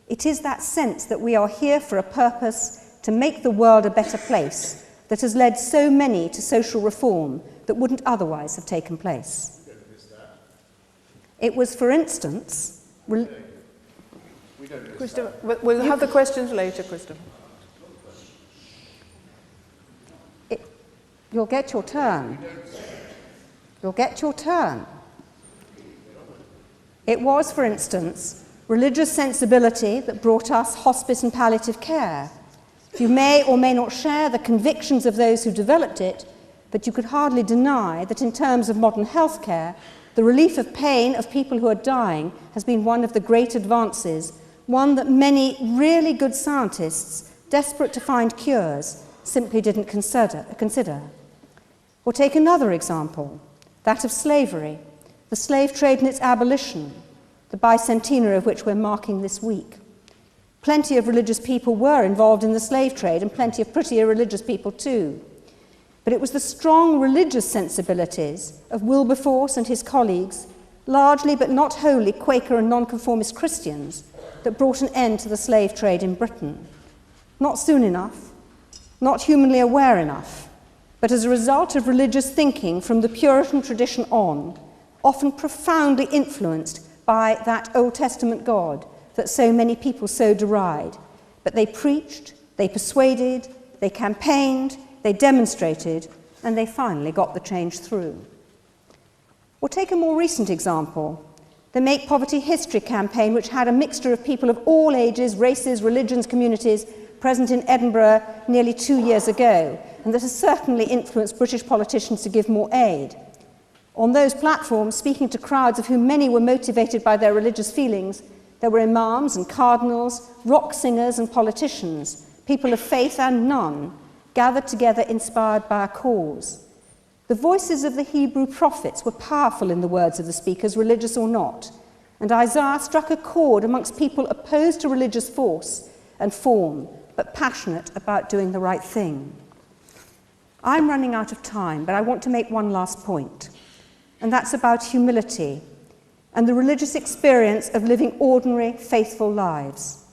It is that sense that we are here for a purpose to make the world a better place that has led so many to social reform that wouldn't otherwise have taken place. It was, for instance... Christopher, we'll have the questions later, Christopher. You'll get your turn. You'll get your turn. It was, for instance, religious sensibility that brought us hospice and palliative care. You may or may not share the convictions of those who developed it, but you could hardly deny that in terms of modern health care, the relief of pain of people who are dying has been one of the great advances, one that many really good scientists, desperate to find cures, simply didn't consider. Or take another example, that of slavery, the slave trade and its abolition, the bicentenary of which we're marking this week. Plenty of religious people were involved in the slave trade, and plenty of pretty irreligious people too. But it was the strong religious sensibilities of Wilberforce and his colleagues, largely but not wholly Quaker and nonconformist Christians, that brought an end to the slave trade in Britain. Not soon enough, not humanly aware enough, but as a result of religious thinking from the Puritan tradition on, often profoundly influenced by that Old Testament God that so many people so deride. But they preached, they persuaded, they campaigned, they demonstrated, and they finally got the change through. Or take a more recent example, the Make Poverty History campaign, which had a mixture of people of all ages, races, religions, communities present in Edinburgh nearly 2 years ago, and that has certainly influenced British politicians to give more aid. On those platforms, speaking to crowds of whom many were motivated by their religious feelings, there were imams and cardinals, rock singers and politicians, people of faith and none, gathered together inspired by a cause. The voices of the Hebrew prophets were powerful in the words of the speakers, religious or not, and Isaiah struck a chord amongst people opposed to religious force and form, but passionate about doing the right thing. I'm running out of time, but I want to make one last point, and that's about humility and the religious experience of living ordinary, faithful lives.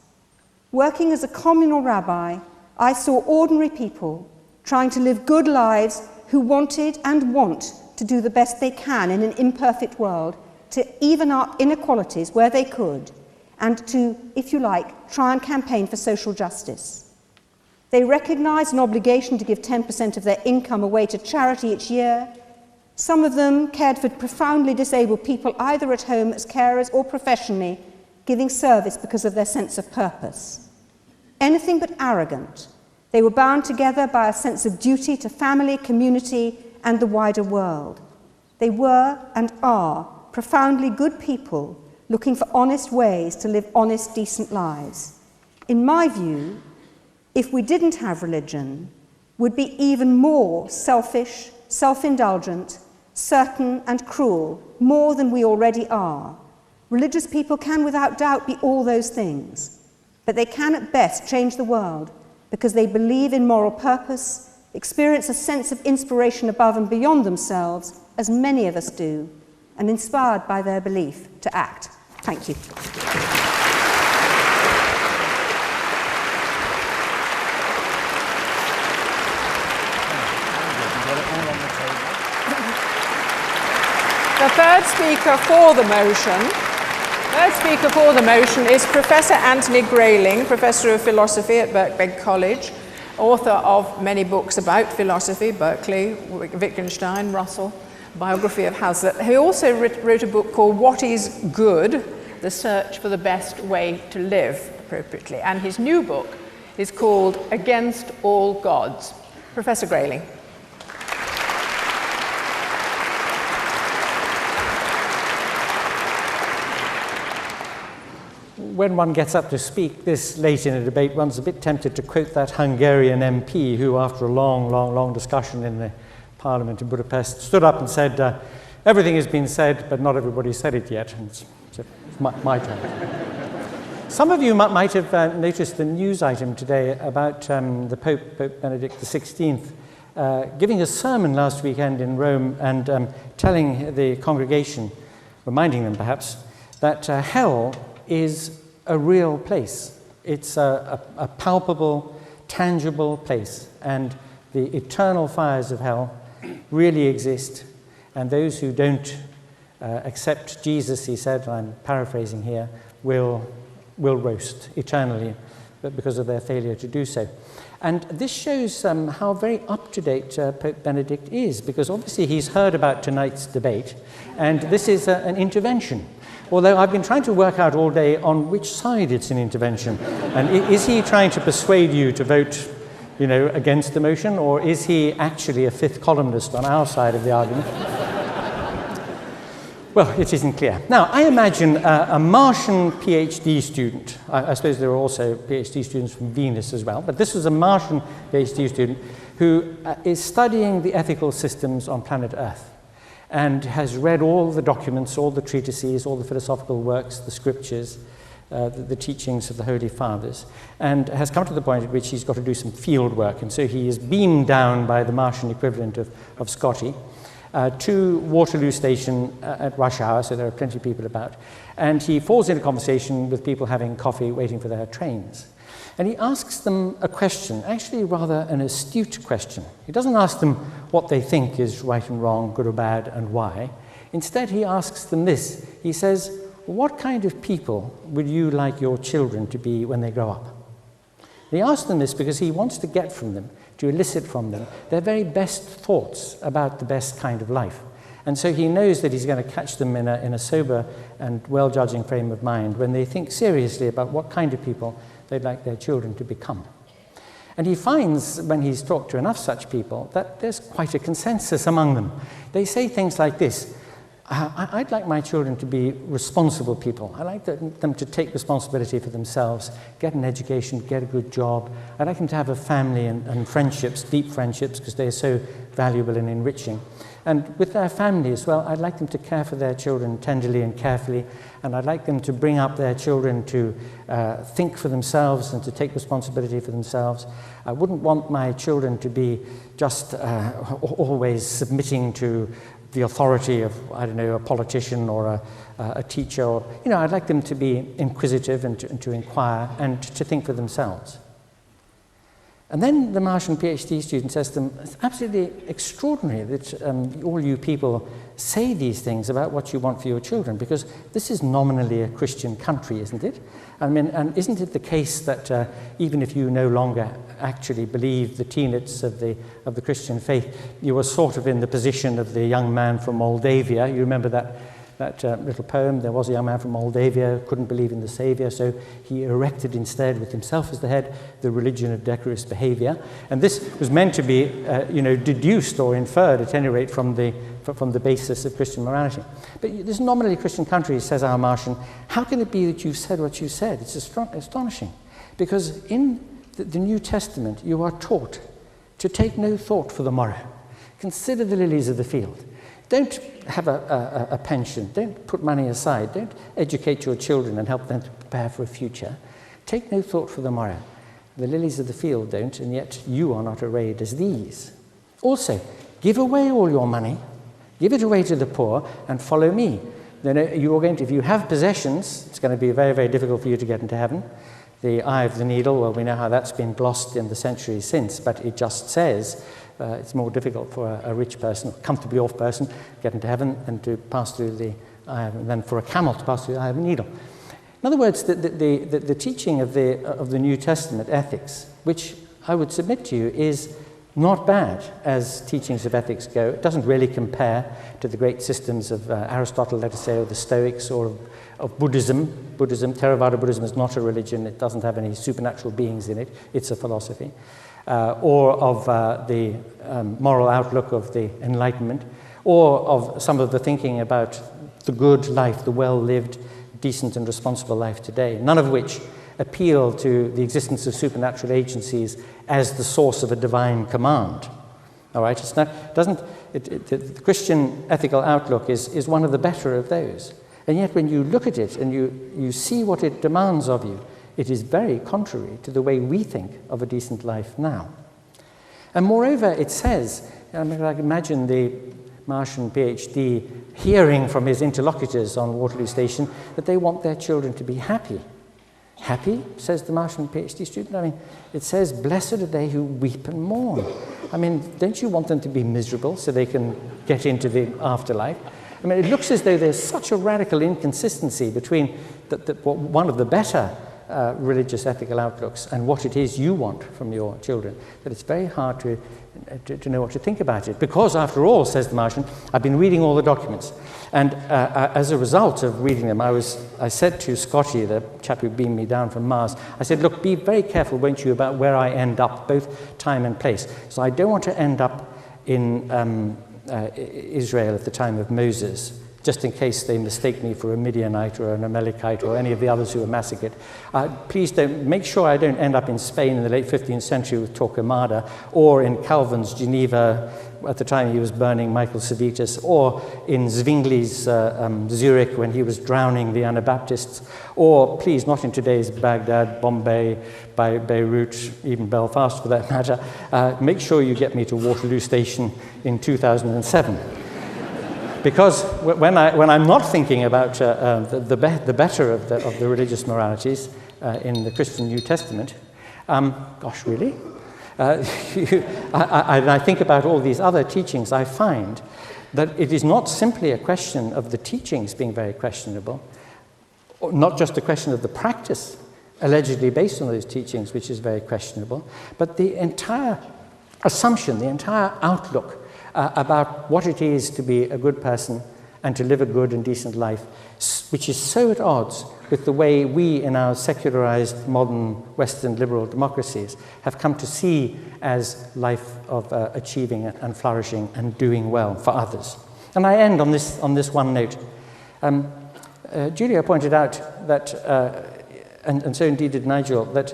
Working as a communal rabbi, I saw ordinary people trying to live good lives who wanted and want to do the best they can in an imperfect world, to even up inequalities where they could, and to, if you like, try and campaign for social justice. They recognised an obligation to give 10% of their income away to charity each year. Some of them cared for profoundly disabled people, either at home as carers or professionally, giving service because of their sense of purpose. Anything but arrogant. They were bound together by a sense of duty to family, community, and the wider world. They were and are profoundly good people looking for honest ways to live honest, decent lives. In my view, if we didn't have religion, would be even more selfish, self-indulgent, certain and cruel, more than we already are. Religious people can without doubt be all those things, but they can at best change the world because they believe in moral purpose, experience a sense of inspiration above and beyond themselves, as many of us do, and inspired by their belief to act. Thank you. The third speaker for the motion is Professor Anthony Grayling, Professor of Philosophy at Birkbeck College, author of many books about philosophy, Berkeley, Wittgenstein, Russell, biography of Hazlitt. He also wrote a book called What is Good? The Search for the Best Way to Live Appropriately. And his new book is called Against All Gods. Professor Grayling. When one gets up to speak this late in a debate, one's a bit tempted to quote that Hungarian MP who, after a long discussion in the Parliament in Budapest, stood up and said, everything has been said, but not everybody said it yet. And it's my turn. Some of you might have noticed the news item today about the Pope Benedict XVI, giving a sermon last weekend in Rome and telling the congregation, reminding them perhaps, that hell is a real place. It's a palpable, tangible place, and the eternal fires of hell really exist, and those who don't accept Jesus, he said, and I'm paraphrasing here, will roast eternally because of their failure to do so. And this shows how very up-to-date Pope Benedict is, because obviously he's heard about tonight's debate, and this is an intervention. Although I've been trying to work out all day on which side it's an intervention. And is he trying to persuade you to vote, against the motion, or is he actually a fifth columnist on our side of the argument? Well, it isn't clear. Now, I imagine a Martian PhD student. I suppose there are also PhD students from Venus as well, but this was a Martian PhD student who is studying the ethical systems on planet Earth, and has read all the documents, all the treatises, all the philosophical works, the scriptures, the teachings of the Holy Fathers, and has come to the point at which he's got to do some field work. And so he is beamed down by the Martian equivalent of Scotty to Waterloo Station at rush hour, so there are plenty of people about. And he falls into conversation with people having coffee, waiting for their trains. And he asks them a question, actually rather an astute question. He doesn't ask them what they think is right and wrong, good or bad, and why. Instead, he asks them this. He says, what kind of people would you like your children to be when they grow up? He asks them this because he wants to get from them, to elicit from them, their very best thoughts about the best kind of life. And so he knows that he's going to catch them in a sober and well-judging frame of mind when they think seriously about what kind of people they'd like their children to become. And he finds, when he's talked to enough such people, that there's quite a consensus among them. They say things like this: I'd like my children to be responsible people. I like them to take responsibility for themselves, get an education, get a good job. I'd like them to have a family and friendships, deep friendships, because they're so valuable and enriching. And with their family as well, I'd like them to care for their children tenderly and carefully, and I'd like them to bring up their children to think for themselves and to take responsibility for themselves. I wouldn't want my children to be just always submitting to the authority of, a politician or a teacher, or, I'd like them to be inquisitive and to inquire and to think for themselves. And then the Martian PhD student says to them, it's absolutely extraordinary that all you people say these things about what you want for your children, because this is nominally a Christian country, isn't it? I mean, and isn't it the case that even if you no longer actually believe the tenets of the Christian faith, you are sort of in the position of the young man from Moldavia? You remember that little poem? There was a young man from Moldavia, couldn't believe in the Saviour, so he erected instead, with himself as the head, the religion of decorous behaviour. And this was meant to be, deduced or inferred, at any rate, from the basis of Christian morality. But this nominally Christian country, says our Martian, how can it be that you've said what you said? It's astonishing. Because in the New Testament, you are taught to take no thought for the morrow. Consider the lilies of the field. Don't have a pension. Don't put money aside. Don't educate your children and help them to prepare for a future. Take no thought for the morrow. The lilies of the field don't, and yet you are not arrayed as these. Also, give away all your money, give it away to the poor, and follow me. Then if you have possessions, it's going to be very, very difficult for you to get into heaven. The eye of the needle, well, we know how that's been glossed in the centuries since, but it just says it's more difficult for a rich person, a comfortably off person, to get into heaven than to pass through the eye than for a camel to pass through the eye of a needle. In other words, the teaching of the New Testament ethics, which I would submit to you is not bad as teachings of ethics go. It doesn't really compare to the great systems of Aristotle, let us say, or the Stoics, or of Buddhism. Theravada Buddhism is not a religion. It doesn't have any supernatural beings in it. It's a philosophy. Or of the moral outlook of the Enlightenment, or of some of the thinking about the good life, the well-lived, decent and responsible life today, none of which appeal to the existence of supernatural agencies as the source of a divine command. All right, the Christian ethical outlook is one of the better of those. And yet when you look at it and you see what it demands of you, it is very contrary to the way we think of a decent life now. And moreover, it says, I imagine the Martian PhD hearing from his interlocutors on Waterloo Station that they want their children to be happy. Happy, says the Martian PhD student. I mean, it says, blessed are they who weep and mourn. I mean, don't you want them to be miserable so they can get into the afterlife? I mean, it looks as though there's such a radical inconsistency between one of the better religious ethical outlooks and what it is you want from your children, that it's very hard to know what to think about it. Because, after all, says the Martian, I've been reading all the documents. And as a result of reading them, I said to Scotty, the chap who beamed me down from Mars, I said, look, be very careful, won't you, about where I end up, both time and place. So I don't want to end up in Israel at the time of Moses, just in case they mistake me for a Midianite or an Amalekite or any of the others who were massacred. Please make sure I don't end up in Spain in the late 15th century with Torquemada, or in Calvin's Geneva at the time he was burning Michael Servetus, or in Zwingli's Zurich when he was drowning the Anabaptists, or please not in today's Baghdad, Bombay, Beirut, even Belfast for that matter. Make sure you get me to Waterloo Station in 2007. Because when I'm not thinking about the better of the religious moralities in the Christian New Testament, gosh, really? I think about all these other teachings, I find that it is not simply a question of the teachings being very questionable, or not just a question of the practice allegedly based on those teachings, which is very questionable, but the entire assumption, the entire outlook about what it is to be a good person and to live a good and decent life, which is so at odds with the way we in our secularized modern Western liberal democracies have come to see as life of achieving and flourishing and doing well for others. And I end on this one note. Julia pointed out that, and so indeed did Nigel, that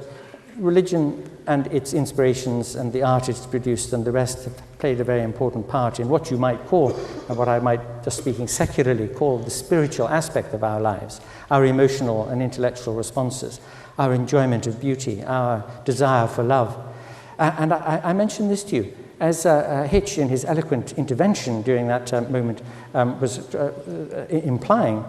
religion and its inspirations and the art it's produced and the rest have played a very important part in what you might call, and what I might, just speaking secularly, call the spiritual aspect of our lives, our emotional and intellectual responses, our enjoyment of beauty, our desire for love. And I mention this to you, as Hitch, in his eloquent intervention during that moment, was implying.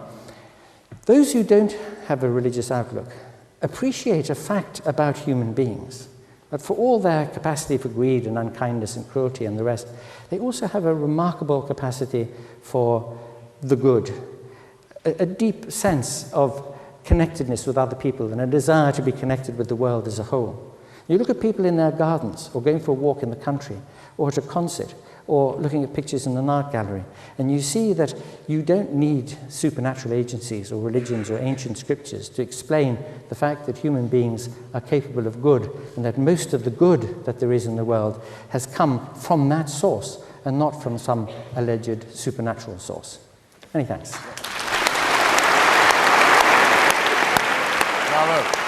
Those who don't have a religious outlook appreciate a fact about human beings, that for all their capacity for greed and unkindness and cruelty and the rest, they also have a remarkable capacity for the good, a deep sense of connectedness with other people and a desire to be connected with the world as a whole. You look at people in their gardens, or going for a walk in the country, or at a concert, or looking at pictures in an art gallery, and you see that you don't need supernatural agencies or religions or ancient scriptures to explain the fact that human beings are capable of good, and that most of the good that there is in the world has come from that source and not from some alleged supernatural source. Many thanks. Bravo.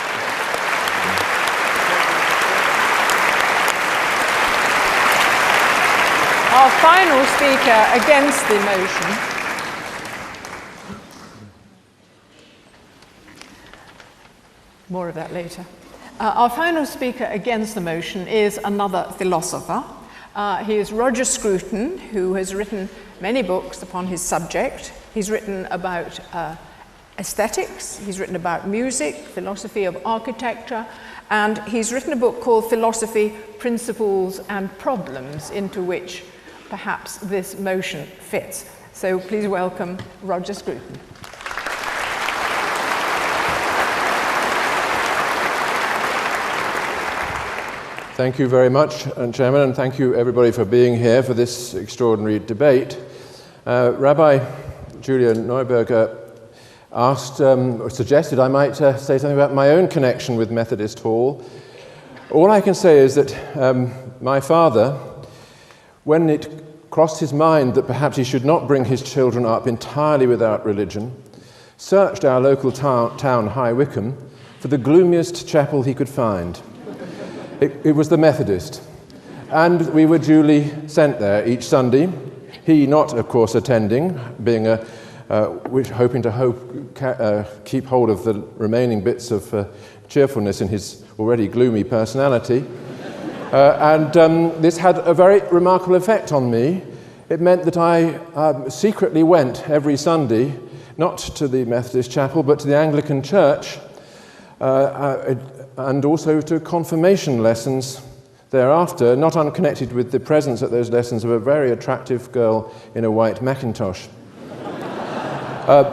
Our final speaker against the motion more of that later. Our final speaker against the motion is another philosopher. He is Roger Scruton, who has written many books upon his subject. He's written about aesthetics, he's written about music, philosophy of architecture, and he's written a book called Philosophy, Principles and Problems, into which perhaps this motion fits. So please welcome Roger Scruton. Thank you very much, Chairman, and thank you everybody for being here for this extraordinary debate. Rabbi Julia Neuberger suggested I might say something about my own connection with Methodist Hall. All I can say is that my father, when it crossed his mind that perhaps he should not bring his children up entirely without religion, searched our local town, High Wycombe, for the gloomiest chapel he could find. It was the Methodist, and we were duly sent there each Sunday. He not, of course, attending, being hoping to keep hold of the remaining bits of cheerfulness in his already gloomy personality. This had a very remarkable effect on me. It meant that I secretly went every Sunday, not to the Methodist chapel, but to the Anglican church, and also to confirmation lessons thereafter, not unconnected with the presence at those lessons of a very attractive girl in a white Macintosh.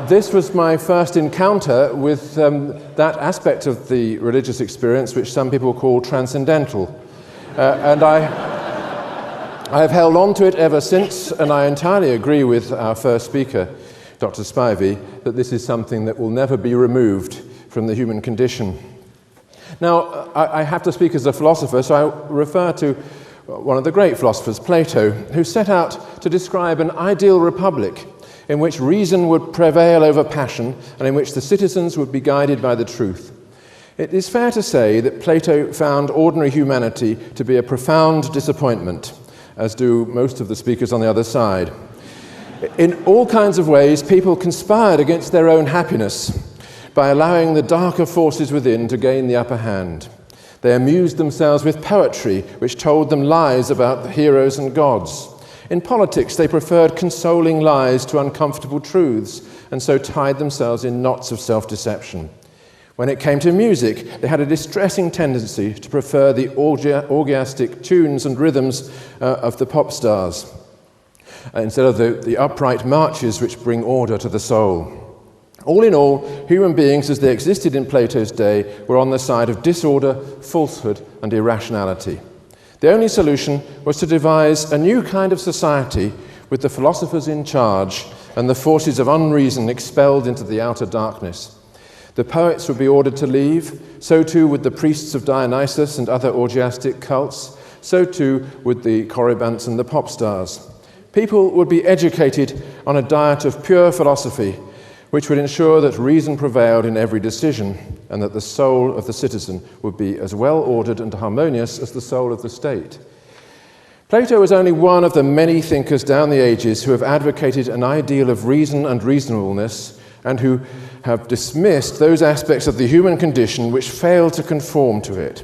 This was my first encounter with that aspect of the religious experience which some people call transcendental. And I have held on to it ever since, and I entirely agree with our first speaker, Dr. Spivey, that this is something that will never be removed from the human condition. Now, I have to speak as a philosopher, so I refer to one of the great philosophers, Plato, who set out to describe an ideal republic in which reason would prevail over passion and in which the citizens would be guided by the truth. It is fair to say that Plato found ordinary humanity to be a profound disappointment, as do most of the speakers on the other side. In all kinds of ways, people conspired against their own happiness by allowing the darker forces within to gain the upper hand. They amused themselves with poetry, which told them lies about the heroes and gods. In politics, they preferred consoling lies to uncomfortable truths, and so tied themselves in knots of self-deception. When it came to music, they had a distressing tendency to prefer the orgiastic tunes and rhythms of the pop stars, instead of the upright marches which bring order to the soul. All in all, human beings as they existed in Plato's day were on the side of disorder, falsehood, and irrationality. The only solution was to devise a new kind of society with the philosophers in charge and the forces of unreason expelled into the outer darkness. The poets would be ordered to leave, so too would the priests of Dionysus and other orgiastic cults, so too would the Corybants and the pop stars. People would be educated on a diet of pure philosophy, which would ensure that reason prevailed in every decision and that the soul of the citizen would be as well ordered and harmonious as the soul of the state. Plato was only one of the many thinkers down the ages who have advocated an ideal of reason and reasonableness and who have dismissed those aspects of the human condition which fail to conform to it.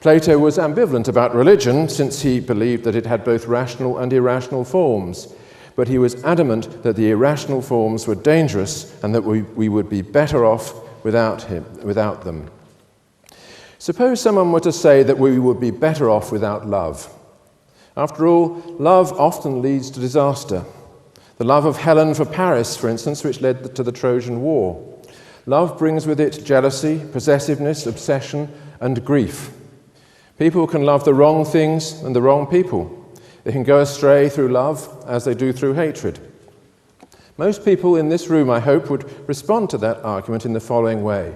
Plato was ambivalent about religion since he believed that it had both rational and irrational forms. but he was adamant that the irrational forms were dangerous and that we would be better off without them. Suppose someone were to say that we would be better off without love. After all, love often leads to disaster. The love of Helen for Paris, for instance, which led to the Trojan War. Love brings with it jealousy, possessiveness, obsession, and grief. People can love the wrong things and the wrong people. They can go astray through love as they do through hatred. Most people in this room, I hope, would respond to that argument in the following way.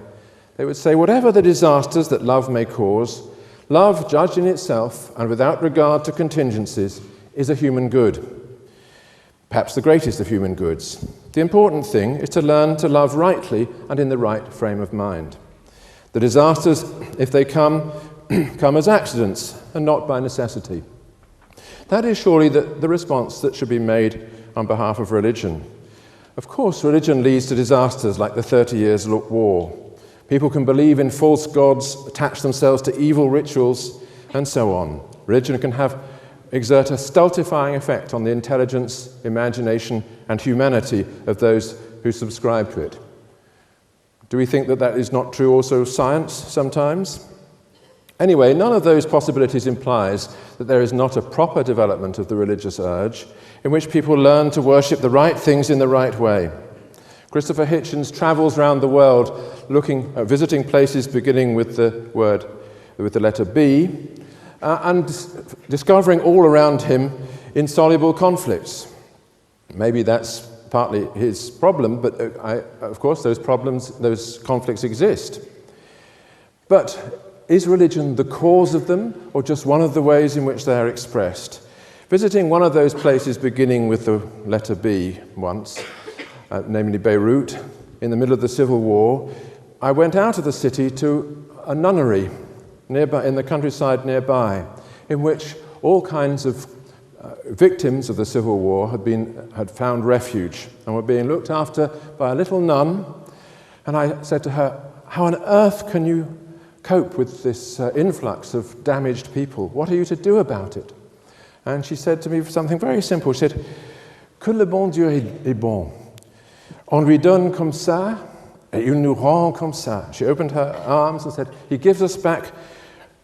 They would say, whatever the disasters that love may cause, love, judged in itself and without regard to contingencies, is a human good. Perhaps the greatest of human goods. The important thing is to learn to love rightly and in the right frame of mind. The disasters, if they come as accidents and not by necessity. That is surely the response that should be made on behalf of religion. Of course, religion leads to disasters like the 30 Years' War. People can believe in false gods, attach themselves to evil rituals, and so on. Religion can exert a stultifying effect on the intelligence, imagination, and humanity of those who subscribe to it. Do we think that that is not true also of science sometimes? Anyway, none of those possibilities implies that there is not a proper development of the religious urge in which people learn to worship the right things in the right way. Christopher Hitchens travels around the world visiting places beginning with the letter B, and discovering all around him insoluble conflicts. Maybe that's partly his problem, but of course those conflicts exist. But is religion the cause of them, or just one of the ways in which they are expressed? Visiting one of those places beginning with the letter B once, namely Beirut, in the middle of the Civil War, I went out of the city to a nunnery nearby, in the countryside nearby, in which all kinds of victims of the Civil War had found refuge and were being looked after by a little nun. And I said to her, how on earth can you cope with this influx of damaged people? What are you to do about it? And she said to me something very simple. She said, que le bon Dieu est bon. On lui donne comme ça, et il nous rend comme ça. She opened her arms and said, he gives us back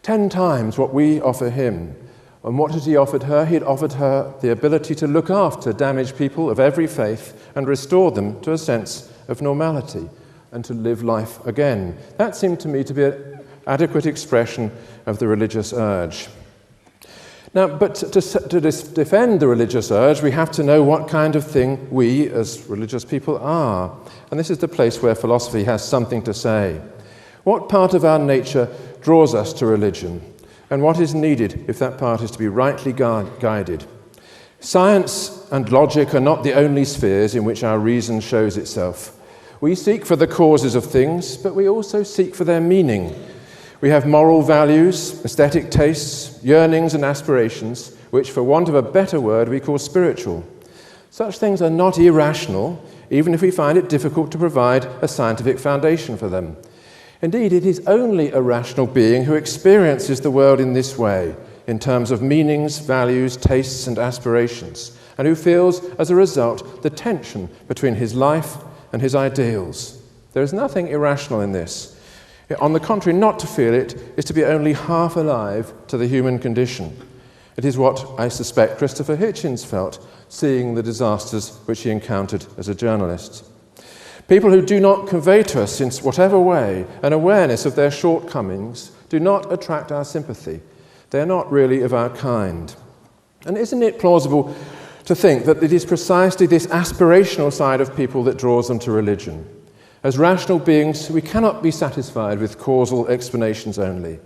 10 times what we offer him. And what had he offered her? He had offered her the ability to look after damaged people of every faith and restore them to a sense of normality and to live life again. That seemed to me to be an adequate expression of the religious urge. Now, but to defend the religious urge, we have to know what kind of thing we, as religious people, are. And this is the place where philosophy has something to say. What part of our nature draws us to religion? And what is needed if that part is to be rightly guided? Science and logic are not the only spheres in which our reason shows itself. We seek for the causes of things, but we also seek for their meaning. We have moral values, aesthetic tastes, yearnings and aspirations, which, for want of a better word, we call spiritual. Such things are not irrational, even if we find it difficult to provide a scientific foundation for them. Indeed, it is only a rational being who experiences the world in this way, in terms of meanings, values, tastes, and aspirations, and who feels, as a result, the tension between his life and his ideals. There is nothing irrational in this. On the contrary, not to feel it is to be only half alive to the human condition. It is what I suspect Christopher Hitchens felt, seeing the disasters which he encountered as a journalist. People who do not convey to us, in whatever way, an awareness of their shortcomings do not attract our sympathy. They are not really of our kind. And isn't it plausible to think that it is precisely this aspirational side of people that draws them to religion? As rational beings, we cannot be satisfied with causal explanations only.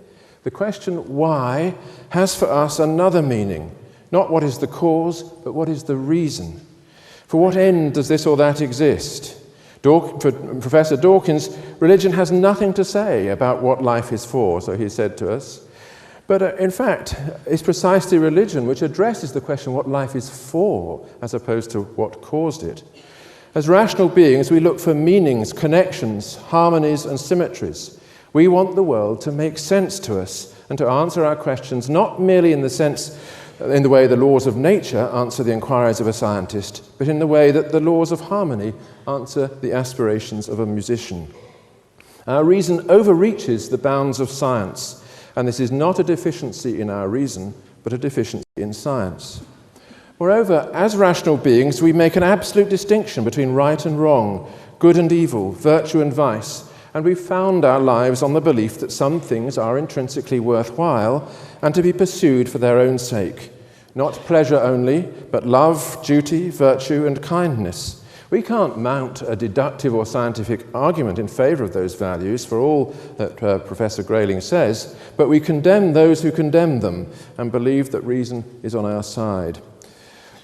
The question why has for us another meaning, not what is the cause, but what is the reason. For what end does this or that exist? For Professor Dawkins, religion has nothing to say about what life is for, so he said to us. But in fact, it's precisely religion which addresses the question what life is for, as opposed to what caused it. As rational beings, we look for meanings, connections, harmonies, and symmetries. We want the world to make sense to us and to answer our questions not merely in the sense in the way the laws of nature answer the inquiries of a scientist, but in the way that the laws of harmony answer the aspirations of a musician. Our reason overreaches the bounds of science, and this is not a deficiency in our reason, but a deficiency in science. Moreover, as rational beings, we make an absolute distinction between right and wrong, good and evil, virtue and vice, and we found our lives on the belief that some things are intrinsically worthwhile and to be pursued for their own sake. Not pleasure only, but love, duty, virtue, and kindness. We can't mount a deductive or scientific argument in favour of those values for all that Professor Grayling says, but we condemn those who condemn them and believe that reason is on our side.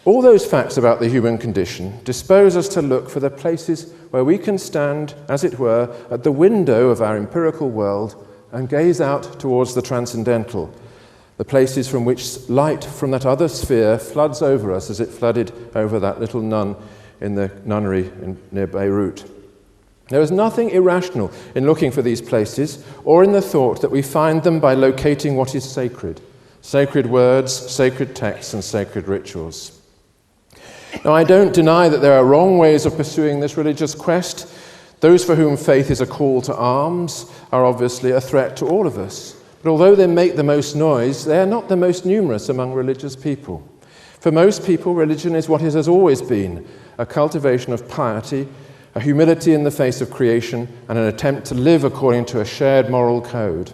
All those facts about the human condition dispose us to look for the places where we can stand, as it were, at the window of our empirical world and gaze out towards the transcendental, the places from which light from that other sphere floods over us as it flooded over that little nun in the nunnery near Beirut. There is nothing irrational in looking for these places or in the thought that we find them by locating what is sacred, sacred words, sacred texts, and sacred rituals. Now, I don't deny that there are wrong ways of pursuing this religious quest. Those for whom faith is a call to arms are obviously a threat to all of us. But although they make the most noise, they are not the most numerous among religious people. For most people, religion is what it has always been, a cultivation of piety, a humility in the face of creation, and an attempt to live according to a shared moral code.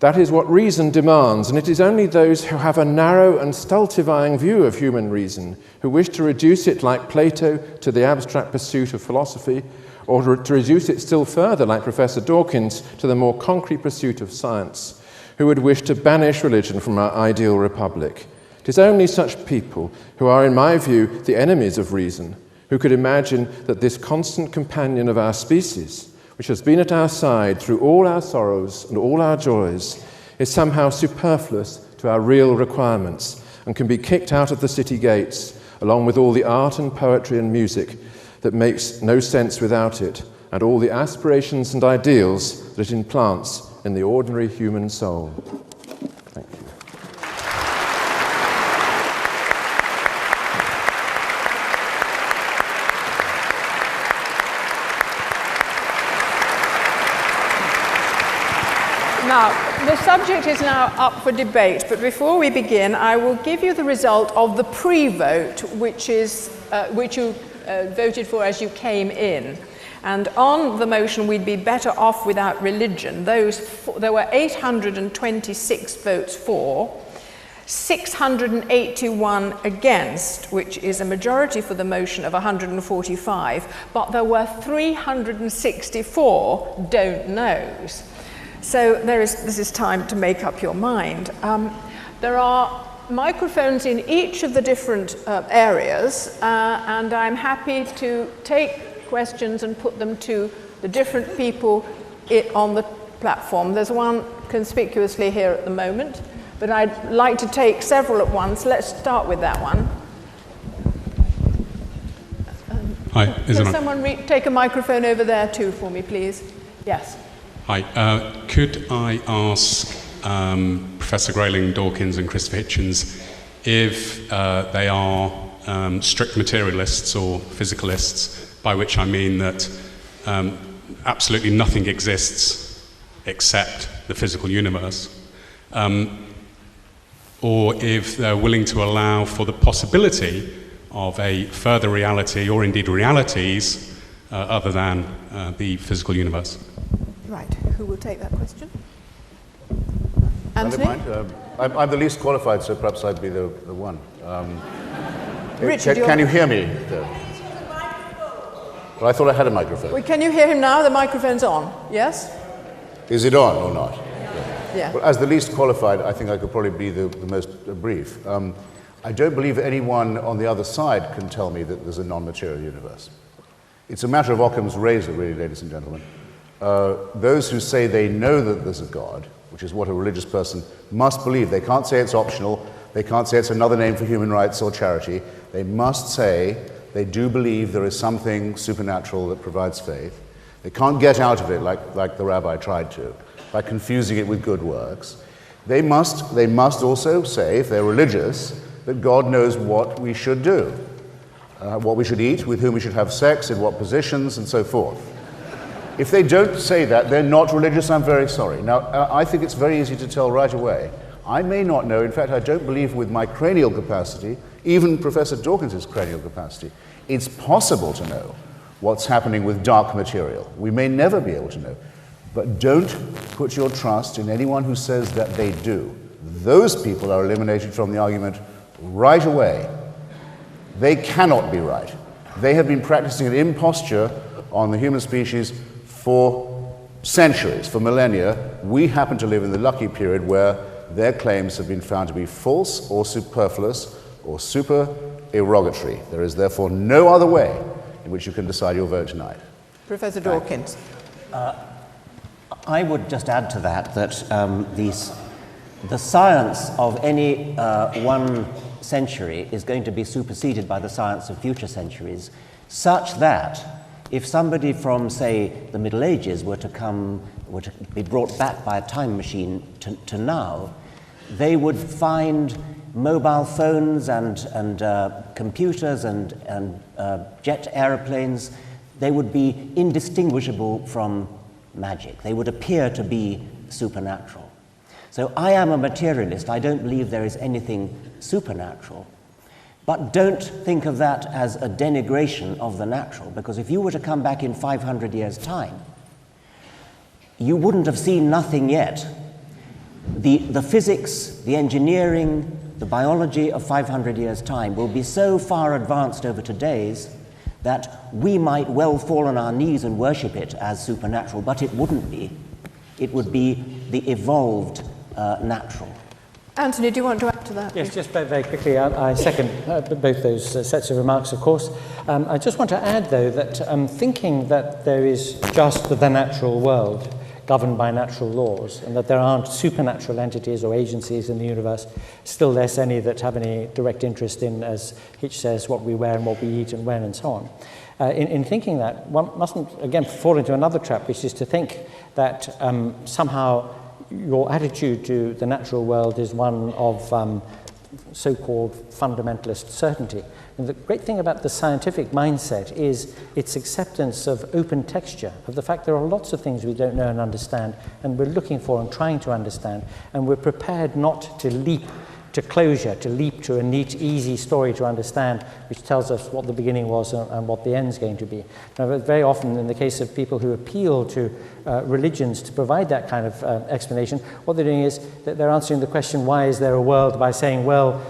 That is what reason demands, and it is only those who have a narrow and stultifying view of human reason, who wish to reduce it like Plato to the abstract pursuit of philosophy, or to reduce it still further like Professor Dawkins to the more concrete pursuit of science, who would wish to banish religion from our ideal republic. It is only such people who are, in my view, the enemies of reason, who could imagine that this constant companion of our species, which has been at our side through all our sorrows and all our joys, is somehow superfluous to our real requirements and can be kicked out of the city gates, along with all the art and poetry and music that makes no sense without it, and all the aspirations and ideals that it implants in the ordinary human soul. Thank you. Now, the subject is now up for debate, but before we begin, I will give you the result of the pre-vote, which you voted for as you came in. And on the motion, we'd be better off without religion. There were 826 votes for, 681 against, which is a majority for the motion of 145, but there were 364 don't knows. So this is time to make up your mind. There are microphones in each of the different areas, and I'm happy to take questions and put them to the different people on the platform. There's one conspicuously here at the moment, but I'd like to take several at once. Let's start with that one. Hi, can someone take a microphone over there too for me, please? Yes. Hi, could I ask Professor Grayling, Dawkins and Christopher Hitchens if they are strict materialists or physicalists, by which I mean that absolutely nothing exists except the physical universe, or if they're willing to allow for the possibility of a further reality, or indeed realities, other than the physical universe. Right, who will take that question? Anthony? I'm the least qualified, so perhaps I'd be the one. Richard, can you hear me? Well, I thought I had a microphone. Well, can you hear him now? The microphone's on, yes? Is it on or not? Yeah. Well, as the least qualified, I think I could probably be the most brief. I don't believe anyone on the other side can tell me that there's a non-material universe. It's a matter of Occam's razor, really, ladies and gentlemen. Those who say they know that there's a God, which is what a religious person must believe. They can't say it's optional. They can't say it's another name for human rights or charity. They must say they do believe there is something supernatural that provides faith. They can't get out of it like the Rabbi tried to, by confusing it with good works. They must also say, if they're religious, that God knows what we should do, what we should eat, with whom we should have sex, in what positions, and so forth. If they don't say that, they're not religious. I'm very sorry. Now, I think it's very easy to tell right away. I may not know, in fact, I don't believe with my cranial capacity, even Professor Dawkins' cranial capacity, it's possible to know what's happening with dark material. We may never be able to know. But don't put your trust in anyone who says that they do. Those people are eliminated from the argument right away. They cannot be right. They have been practicing an imposture on the human species for centuries, for millennia. We happen to live in the lucky period where their claims have been found to be false or superfluous or super-erogatory. There is therefore no other way in which you can decide your vote tonight. Professor Dawkins. I would just add to that the science of any one century is going to be superseded by the science of future centuries, such that if somebody from, say, the Middle Ages were to be brought back by a time machine to now, they would find mobile phones and computers and jet aeroplanes. They would be indistinguishable from magic. They would appear to be supernatural. So I am a materialist. I don't believe there is anything supernatural. But don't think of that as a denigration of the natural, because if you were to come back in 500 years' time, you wouldn't have seen nothing yet. The physics, the engineering, the biology of 500 years' time will be so far advanced over today's that we might well fall on our knees and worship it as supernatural, but it wouldn't be. It would be the evolved natural. Anthony, do you want to add to that? Yes, just very quickly, I second both those sets of remarks, of course. I just want to add, though, that thinking that there is just the natural world governed by natural laws, and that there aren't supernatural entities or agencies in the universe, still less any that have any direct interest in, as Hitch says, what we wear and what we eat and when and so on. In thinking that, one mustn't, again, fall into another trap, which is to think that somehow your attitude to the natural world is one of so-called fundamentalist certainty. And the great thing about the scientific mindset is its acceptance of open texture, of the fact there are lots of things we don't know and understand, and we're looking for and trying to understand, and we're prepared not to leap to closure, to leap to a neat, easy story to understand, which tells us what the beginning was and what the end's going to be. Now, very often, in the case of people who appeal to religions to provide that kind of explanation, what they're doing is that they're answering the question, why is there a world, by saying, well,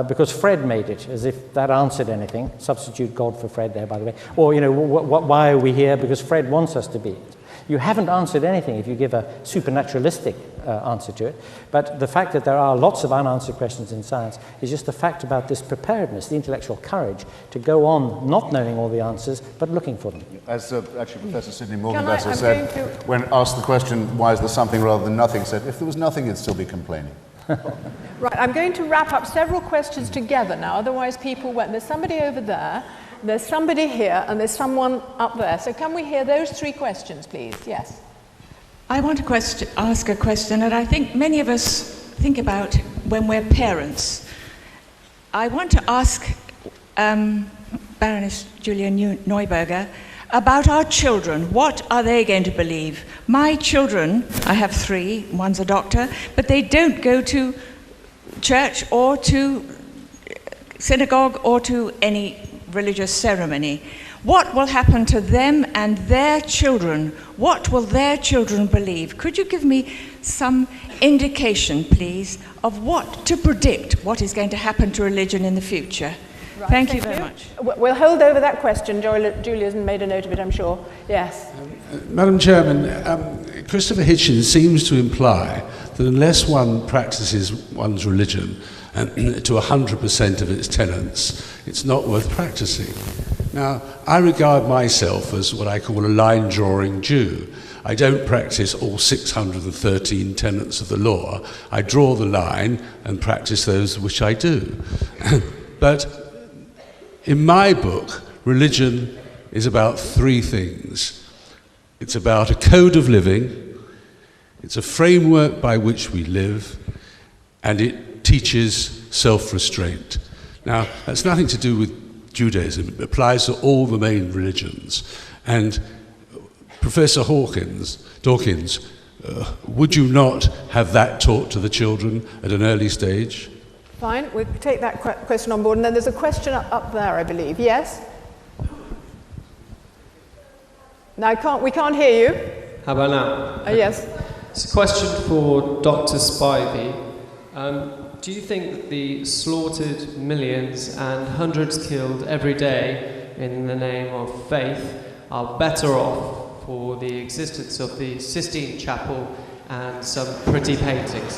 because Fred made it, as if that answered anything. Substitute God for Fred there, by the way. Or, you know, why are we here? Because Fred wants us to be it. You haven't answered anything if you give a supernaturalistic answer to it. But the fact that there are lots of unanswered questions in science is just the fact about this preparedness, the intellectual courage to go on not knowing all the answers, but looking for them. As actually Professor Sidney Morgenbesser said, when asked the question, why is there something rather than nothing, said, if there was nothing, you'd still be complaining. Right, I'm going to wrap up several questions together now, otherwise people won't. There's somebody over there, there's somebody here, and there's someone up there. So can we hear those three questions, please? Yes. I want to ask a question that I think many of us think about when we're parents. I want to ask Baroness Julia Neuberger about our children. What are they going to believe? My children, I have 3, one's a doctor, but they don't go to church or to synagogue or to any religious ceremony. What will happen to them and their children? What will their children believe? Could you give me some indication, please, of what to predict what is going to happen to religion in the future? Right, thank you very much. We'll hold over that question. Julia's made a note of it, I'm sure. Yes. Madam Chairman, Christopher Hitchens seems to imply that unless one practices one's religion to 100% of its tenets, it's not worth practicing. Now, I regard myself as what I call a line-drawing Jew. I don't practice all 613 tenets of the law. I draw the line and practice those which I do. But in my book, religion is about 3 things. It's about a code of living, it's a framework by which we live, and it teaches self-restraint. Now, that's nothing to do with Judaism. It applies to all the main religions. And Professor Dawkins, would you not have that taught to the children at an early stage? Fine, we'll take that question on board. And then there's a question up there, I believe. Yes? Now, we can't hear you. How about now? Yes. It's a question for Dr. Spivey. Do you think that the slaughtered millions and hundreds killed every day in the name of faith are better off for the existence of the Sistine Chapel and some pretty paintings?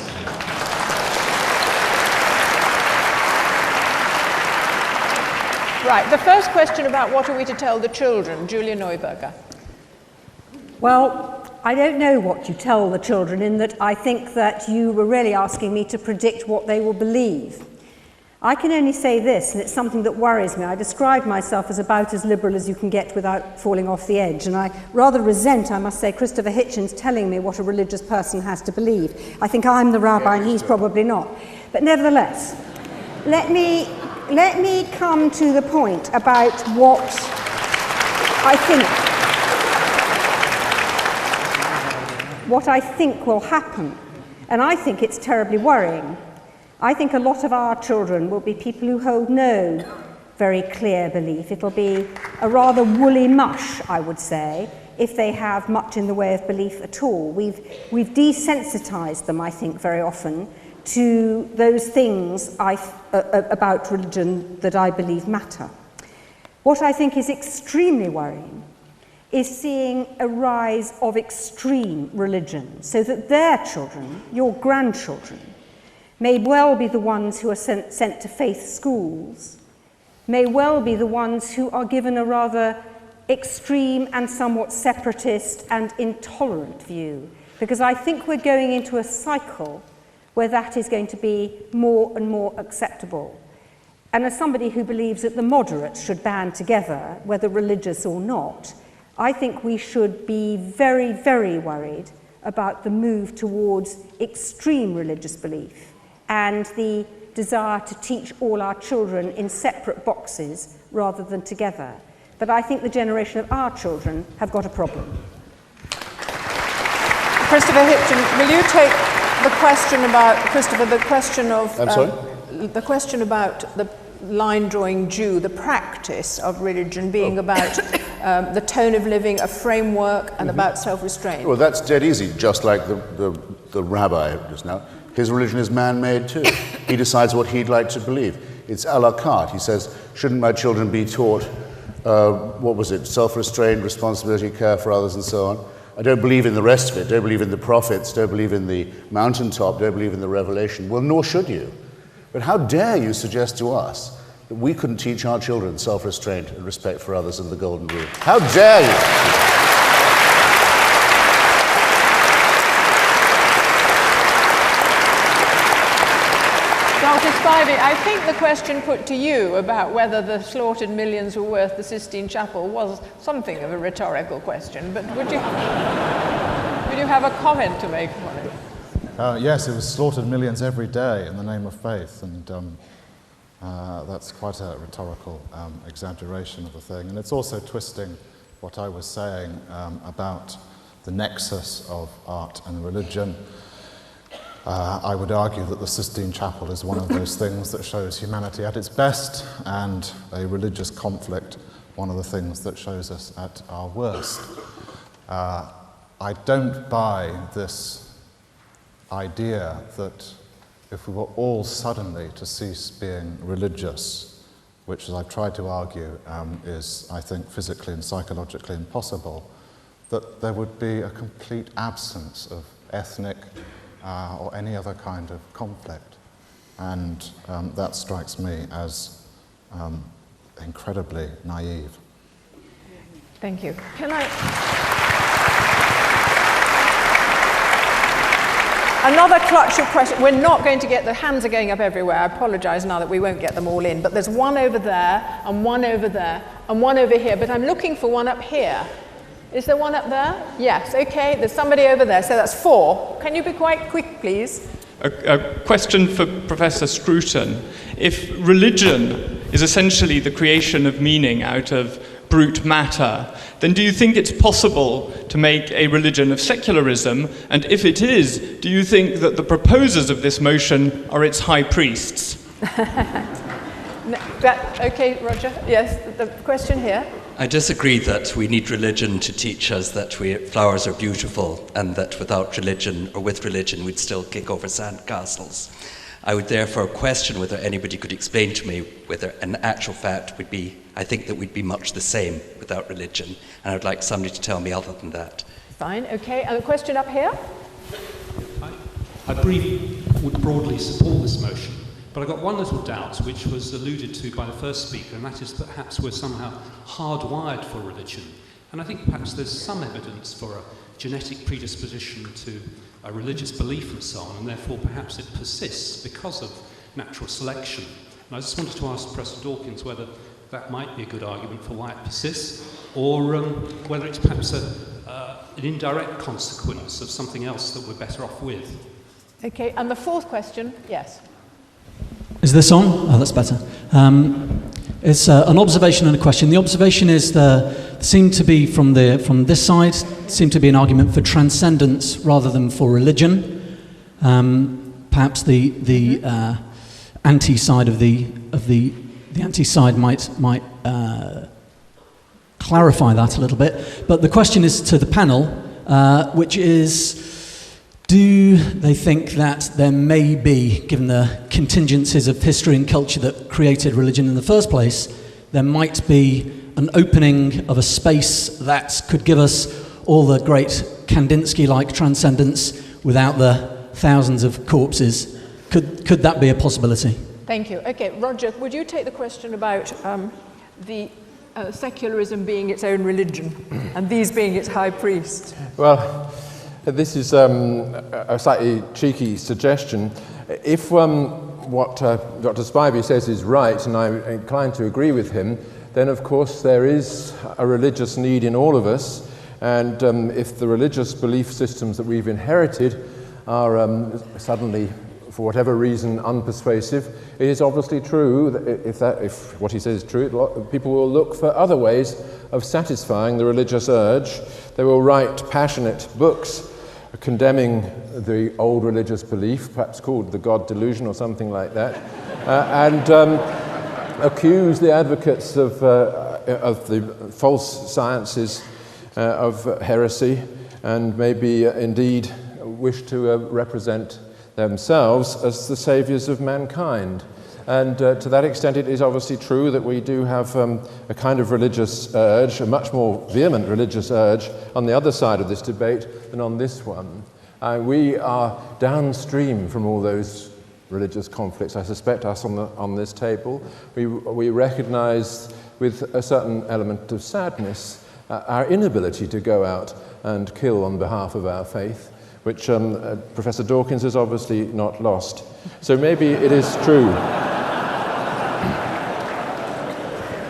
Right, the first question about what are we to tell the children, Julia Neuberger. Well, I don't know what you tell the children, in that I think that you were really asking me to predict what they will believe. I can only say this, and it's something that worries me. I describe myself as about as liberal as you can get without falling off the edge, and I rather resent, I must say, Christopher Hitchens telling me what a religious person has to believe. I think I'm the rabbi and he's probably not. But nevertheless, let me come to the point about what I think will happen. And I think it's terribly worrying. I think a lot of our children will be people who hold no very clear belief. It'll be a rather woolly mush, I would say, if they have much in the way of belief at all. We've desensitized them, I think, very often to those things about religion that I believe matter. What I think is extremely worrying is seeing a rise of extreme religion, so that their children, your grandchildren, may well be the ones who are sent to faith schools, may well be the ones who are given a rather extreme and somewhat separatist and intolerant view, because I think we're going into a cycle where that is going to be more and more acceptable. And as somebody who believes that the moderates should band together, whether religious or not, I think we should be very, very worried about the move towards extreme religious belief and the desire to teach all our children in separate boxes rather than together. But I think the generation of our children have got a problem. Christopher Hitchens, will you take the question about, Christopher, the question of... I'm sorry? The question about the line-drawing Jew, the practice of religion being about the tone of living, a framework, and about self-restraint. Well, that's dead easy, just like the rabbi just now. His religion is man-made too. He decides what he'd like to believe. It's a la carte. He says, shouldn't my children be taught, self-restraint, responsibility, care for others, and so on? I don't believe in the rest of it, don't believe in the prophets, don't believe in the mountaintop, don't believe in the revelation. Well, nor should you. But how dare you suggest to us that we couldn't teach our children self-restraint and respect for others and the golden rule? How dare you? Dr. Spivey, I think the question put to you about whether the slaughtered millions were worth the Sistine Chapel was something of a rhetorical question, but would you have a comment to make on it? Yes, it was slaughtered millions every day in the name of faith, and that's quite a rhetorical exaggeration of the thing. And it's also twisting what I was saying about the nexus of art and religion. I would argue that the Sistine Chapel is one of those things that shows humanity at its best, and a religious conflict, one of the things that shows us at our worst. I don't buy this idea that if we were all suddenly to cease being religious, which, as I've tried to argue, is, I think, physically and psychologically impossible, that there would be a complete absence of ethnic or any other kind of conflict. And that strikes me as incredibly naive. Thank you. Another clutch of questions. We're not going to get, the hands are going up everywhere. I apologise now that we won't get them all in, but there's one over there, and one over there, and one over here, but I'm looking for one up here. Is there one up there? Yes, okay, there's somebody over there, so that's 4. Can you be quite quick, please? a question for Professor Scruton. If religion is essentially the creation of meaning out of brute matter, then do you think it's possible to make a religion of secularism? And if it is, do you think that the proposers of this motion are its high priests? Okay, Roger. Yes, the question here. I disagree that we need religion to teach us that flowers are beautiful and that without religion or with religion we'd still kick over sandcastles. I would therefore question whether anybody could explain to me whether in actual fact I think that we'd be much the same without religion, and I would like somebody to tell me other than that. Fine, okay. And the question up here? I would broadly support this motion, but I got one little doubt, which was alluded to by the first speaker, and that is that perhaps we're somehow hardwired for religion. And I think perhaps there's some evidence for a genetic predisposition to a religious belief and so on, and therefore perhaps it persists because of natural selection. And I just wanted to ask Professor Dawkins whether that might be a good argument for why it persists, or whether it's perhaps an indirect consequence of something else that we're better off with. Okay, and the fourth question, yes. Is this on? Oh, that's better. It's an observation and a question. The observation is seemed to be from this side seemed to be an argument for transcendence rather than for religion. Perhaps the anti-side of the anti-side might clarify that a little bit. But the question is to the panel, which is, do they think that there may be, given the contingencies of history and culture that created religion in the first place, there might be an opening of a space that could give us all the great Kandinsky-like transcendence without the thousands of corpses? Could that be a possibility? Thank you. Okay, Roger, would you take the question about the secularism being its own religion and these being its high priests? Well, this is a slightly cheeky suggestion. If what Dr. Spivey says is right, and I'm inclined to agree with him, then of course there is a religious need in all of us, and if the religious belief systems that we've inherited are suddenly, for whatever reason, unpersuasive, it is obviously true that if what he says is true, people will look for other ways of satisfying the religious urge. They will write passionate books condemning the old religious belief, perhaps called the God delusion or something like that, and accuse the advocates of the false sciences of heresy, and maybe indeed wish to represent themselves as the saviours of mankind. And to that extent, it is obviously true that we do have a kind of religious urge, a much more vehement religious urge, on the other side of this debate than on this one. We are downstream from all those religious conflicts. I suspect us on this table. We recognise with a certain element of sadness our inability to go out and kill on behalf of our faith, which Professor Dawkins has obviously not lost. So maybe it is true.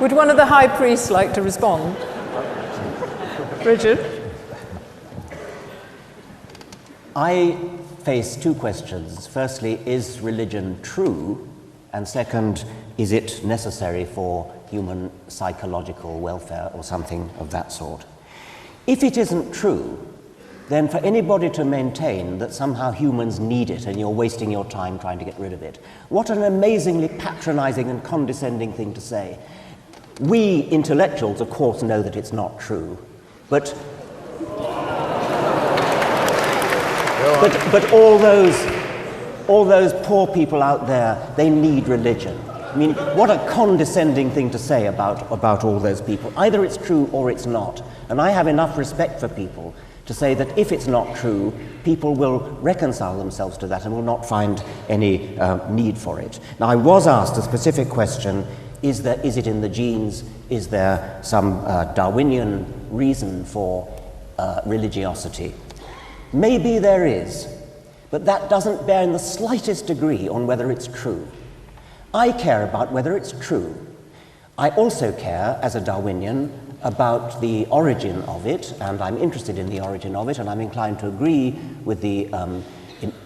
Would one of the high priests like to respond? Richard? I face two questions. Firstly, is religion true? And second, is it necessary for human psychological welfare or something of that sort? If it isn't true, then for anybody to maintain that somehow humans need it and you're wasting your time trying to get rid of it, what an amazingly patronizing and condescending thing to say. We intellectuals, of course, know that it's not true, but all those poor people out there, they need religion. I mean, what a condescending thing to say about all those people. Either it's true or it's not. And I have enough respect for people to say that if it's not true, people will reconcile themselves to that and will not find any need for it. Now, I was asked a specific question, is it in the genes? Is there some Darwinian reason for religiosity? Maybe there is, but that doesn't bear in the slightest degree on whether it's true. I care about whether it's true. I also care, as a Darwinian, about the origin of it, and I'm interested in the origin of it, and I'm inclined to agree with the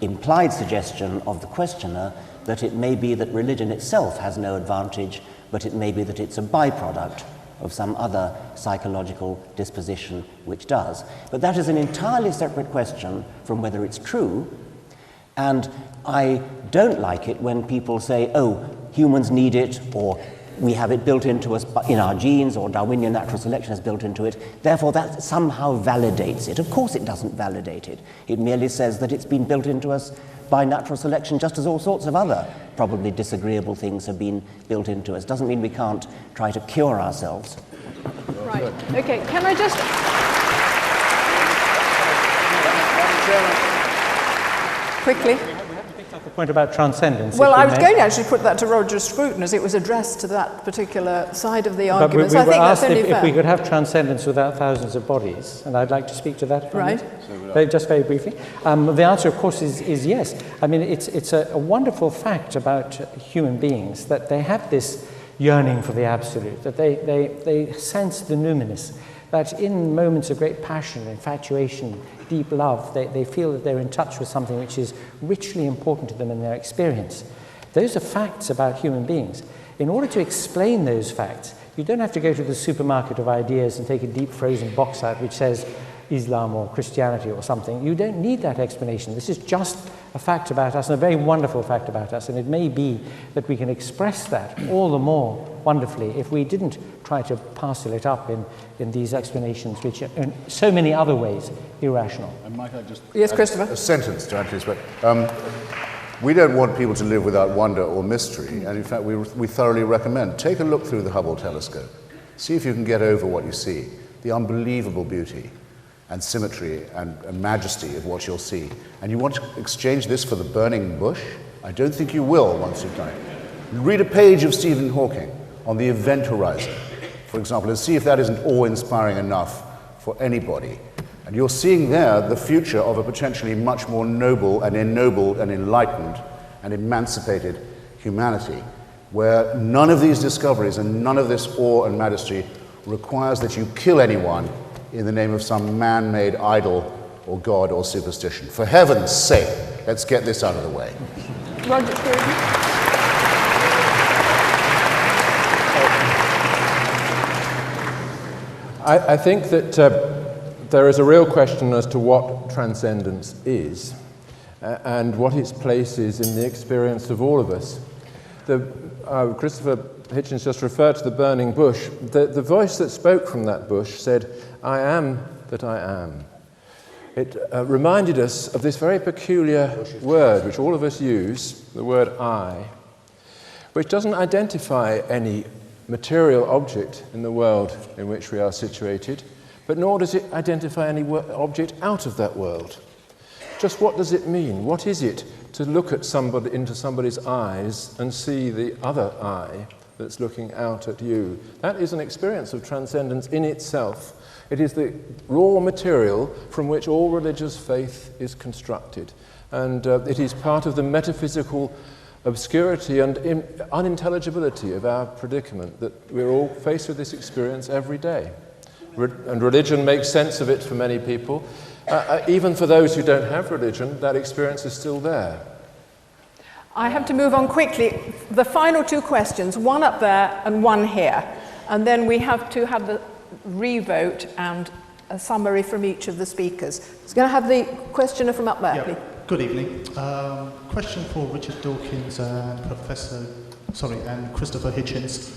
implied suggestion of the questioner that it may be that religion itself has no advantage, but it may be that it's a byproduct of some other psychological disposition which does. But that is an entirely separate question from whether it's true, and I don't like it when people say, oh, humans need it, or we have it built into us in our genes, or Darwinian natural selection has built into it, therefore that somehow validates it. Of course it doesn't validate it. It merely says that it's been built into us by natural selection, just as all sorts of other probably disagreeable things have been built into us. Doesn't mean we can't try to cure ourselves. Right. Okay, can I just... Quickly. The point about transcendence. Well, I was going to actually put that to Roger Scruton as it was addressed to that particular side of the argument. But we so I think were asked that's only fair. if we could have transcendence without thousands of bodies, and I'd like to speak to that. Right. Just very briefly. The answer, of course, is yes. I mean, it's a wonderful fact about human beings that they have this yearning for the absolute, that they sense the numinous, that in moments of great passion, infatuation, deep love, they feel that they're in touch with something which is richly important to them in their experience. Those are facts about human beings. In order to explain those facts, you don't have to go to the supermarket of ideas and take a deep frozen box out which says Islam or Christianity or something. You don't need that explanation. This is just a fact about us, and a very wonderful fact about us, and it may be that we can express that all the more wonderfully if we didn't try to parcel it up in these explanations which are in so many other ways irrational. And might I just yes, Christopher? A sentence to add to this, but we don't want people to live without wonder or mystery, and in fact we thoroughly recommend, take a look through the Hubble telescope, see if you can get over what you see, the unbelievable beauty and symmetry and majesty of what you'll see. And you want to exchange this for the burning bush? I don't think you will once you've done it. Read a page of Stephen Hawking on the event horizon, for example, and see if that isn't awe-inspiring enough for anybody. And you're seeing there the future of a potentially much more noble and ennobled and enlightened and emancipated humanity, where none of these discoveries and none of this awe and majesty requires that you kill anyone in the name of some man-made idol or god or superstition. For heaven's sake, let's get this out of the way. Roger, I think that there is a real question as to what transcendence is and what its place is in the experience of all of us. Christopher Hitchens just referred to the burning bush. The voice that spoke from that bush said, "I am that I am." It reminded us of this very peculiar word which all of us use, the word I, which doesn't identify any material object in the world in which we are situated, but nor does it identify any object out of that world. Just what does it mean? What is it to look at somebody into somebody's eyes and see the other eye that's looking out at you? That is an experience of transcendence in itself. It is the raw material from which all religious faith is constructed, and it is part of the metaphysical obscurity and unintelligibility of our predicament, that we're all faced with this experience every day. And religion makes sense of it for many people. Even for those who don't have religion, that experience is still there. I have to move on quickly. The final two questions, one up there and one here. And then we have to have the revote and a summary from each of the speakers. It's going to have the questioner from up there, please. Good evening. Question for Richard Dawkins and and Christopher Hitchens.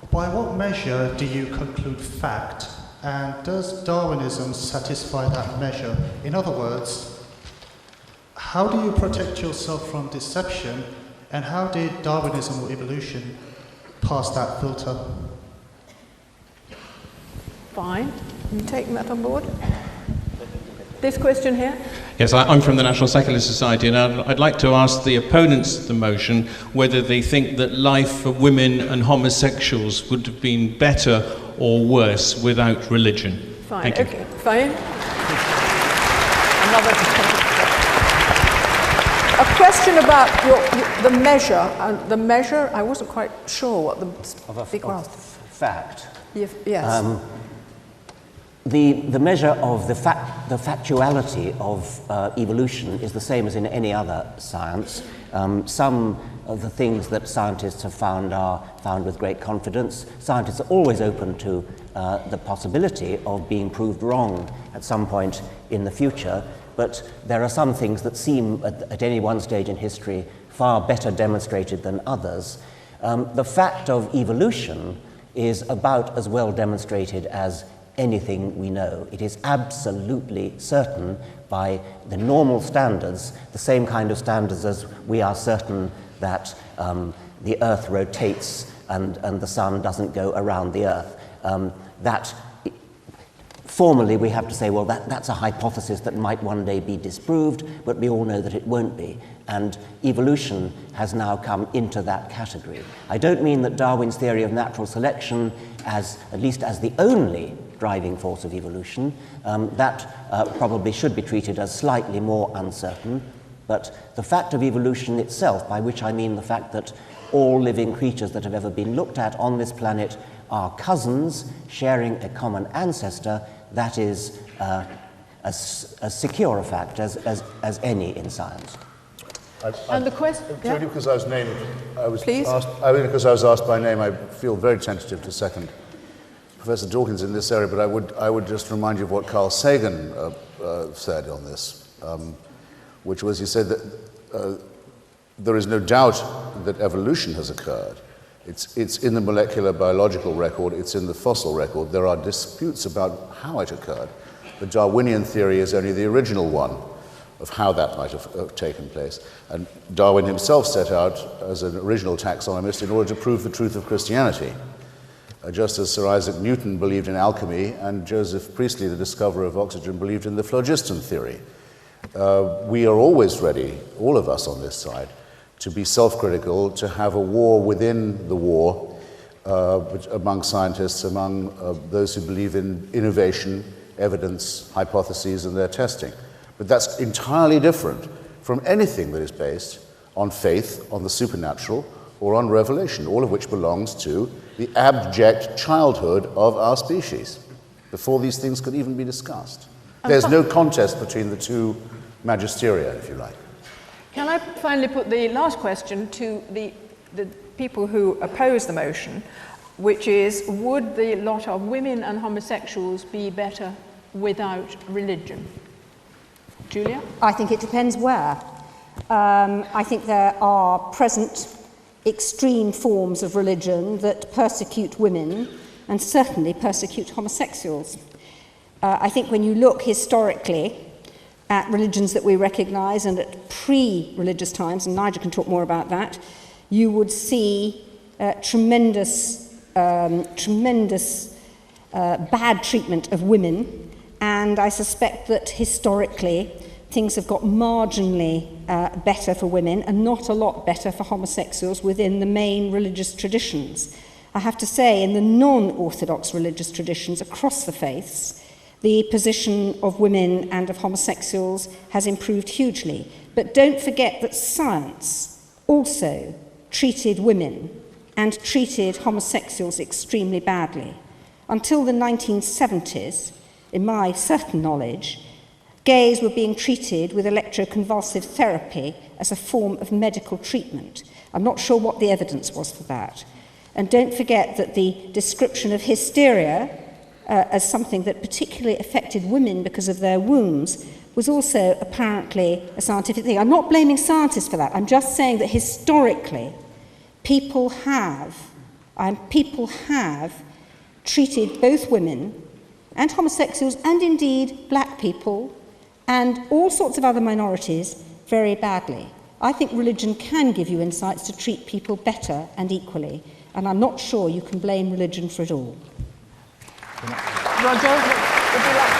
By what measure do you conclude fact, and does Darwinism satisfy that measure? In other words, how do you protect yourself from deception, and how did Darwinism or evolution pass that filter? Fine. You taking that on board? This question here? Yes, I'm from the National Secular Society, and I'd like to ask the opponents of the motion whether they think that life for women and homosexuals would have been better or worse without religion. Fine. Thank you. Okay. Fine. Another a question about the measure. The measure. I wasn't quite sure what the speaker asked. Fact. Yes. The measure of the factuality of evolution is the same as in any other science. Some of the things that scientists have found are found with great confidence. Scientists are always open to the possibility of being proved wrong at some point in the future, but there are some things that seem at any one stage in history far better demonstrated than others. The fact of evolution is about as well demonstrated as anything we know. It is absolutely certain by the normal standards, the same kind of standards as we are certain that the Earth rotates and the Sun doesn't go around the Earth. That formally we have to say, well, that's a hypothesis that might one day be disproved, but we all know that it won't be. And evolution has now come into that category. I don't mean that Darwin's theory of natural selection, at least as the only driving force of evolution, that probably should be treated as slightly more uncertain. But the fact of evolution itself, by which I mean the fact that all living creatures that have ever been looked at on this planet are cousins sharing a common ancestor, that is as secure a fact as any in science. And the question... Purely because I was named, Please? Because I was asked by name, I feel very tentative to second Professor Dawkins in this area, but I would just remind you of what Carl Sagan said on this, which was, he said that there is no doubt that evolution has occurred. It's in the molecular biological record, it's in the fossil record. There are disputes about how it occurred. The Darwinian theory is only the original one of how that might have taken place. And Darwin himself set out as an original taxonomist in order to prove the truth of Christianity. Just as Sir Isaac Newton believed in alchemy and Joseph Priestley, the discoverer of oxygen, believed in the phlogiston theory. We are always ready, all of us on this side, to be self-critical, to have a war within the war among scientists, among those who believe in innovation, evidence, hypotheses, and their testing. But that's entirely different from anything that is based on faith, on the supernatural, or on revelation, all of which belongs to the abject childhood of our species, before these things could even be discussed. There's no contest between the two magisteria, if you like. Can I finally put the last question to the people who oppose the motion, which is, would the lot of women and homosexuals be better without religion? Julia? I think it depends where. I think there are present extreme forms of religion that persecute women and certainly persecute homosexuals. I think when you look historically at religions that we recognise and at pre-religious times, and Nigel can talk more about that, you would see tremendous bad treatment of women, and I suspect that historically things have got marginally better for women and not a lot better for homosexuals within the main religious traditions. I have to say, in the non-orthodox religious traditions across the faiths, the position of women and of homosexuals has improved hugely. But don't forget that science also treated women and treated homosexuals extremely badly. Until the 1970s, in my certain knowledge, gays were being treated with electroconvulsive therapy as a form of medical treatment. I'm not sure what the evidence was for that. And don't forget that the description of hysteria as something that particularly affected women because of their wombs was also apparently a scientific thing. I'm not blaming scientists for that. I'm just saying that historically people have treated both women and homosexuals and indeed black people and all sorts of other minorities very badly. I think religion can give you insights to treat people better and equally, and I'm not sure you can blame religion for it all. Roger, would you like...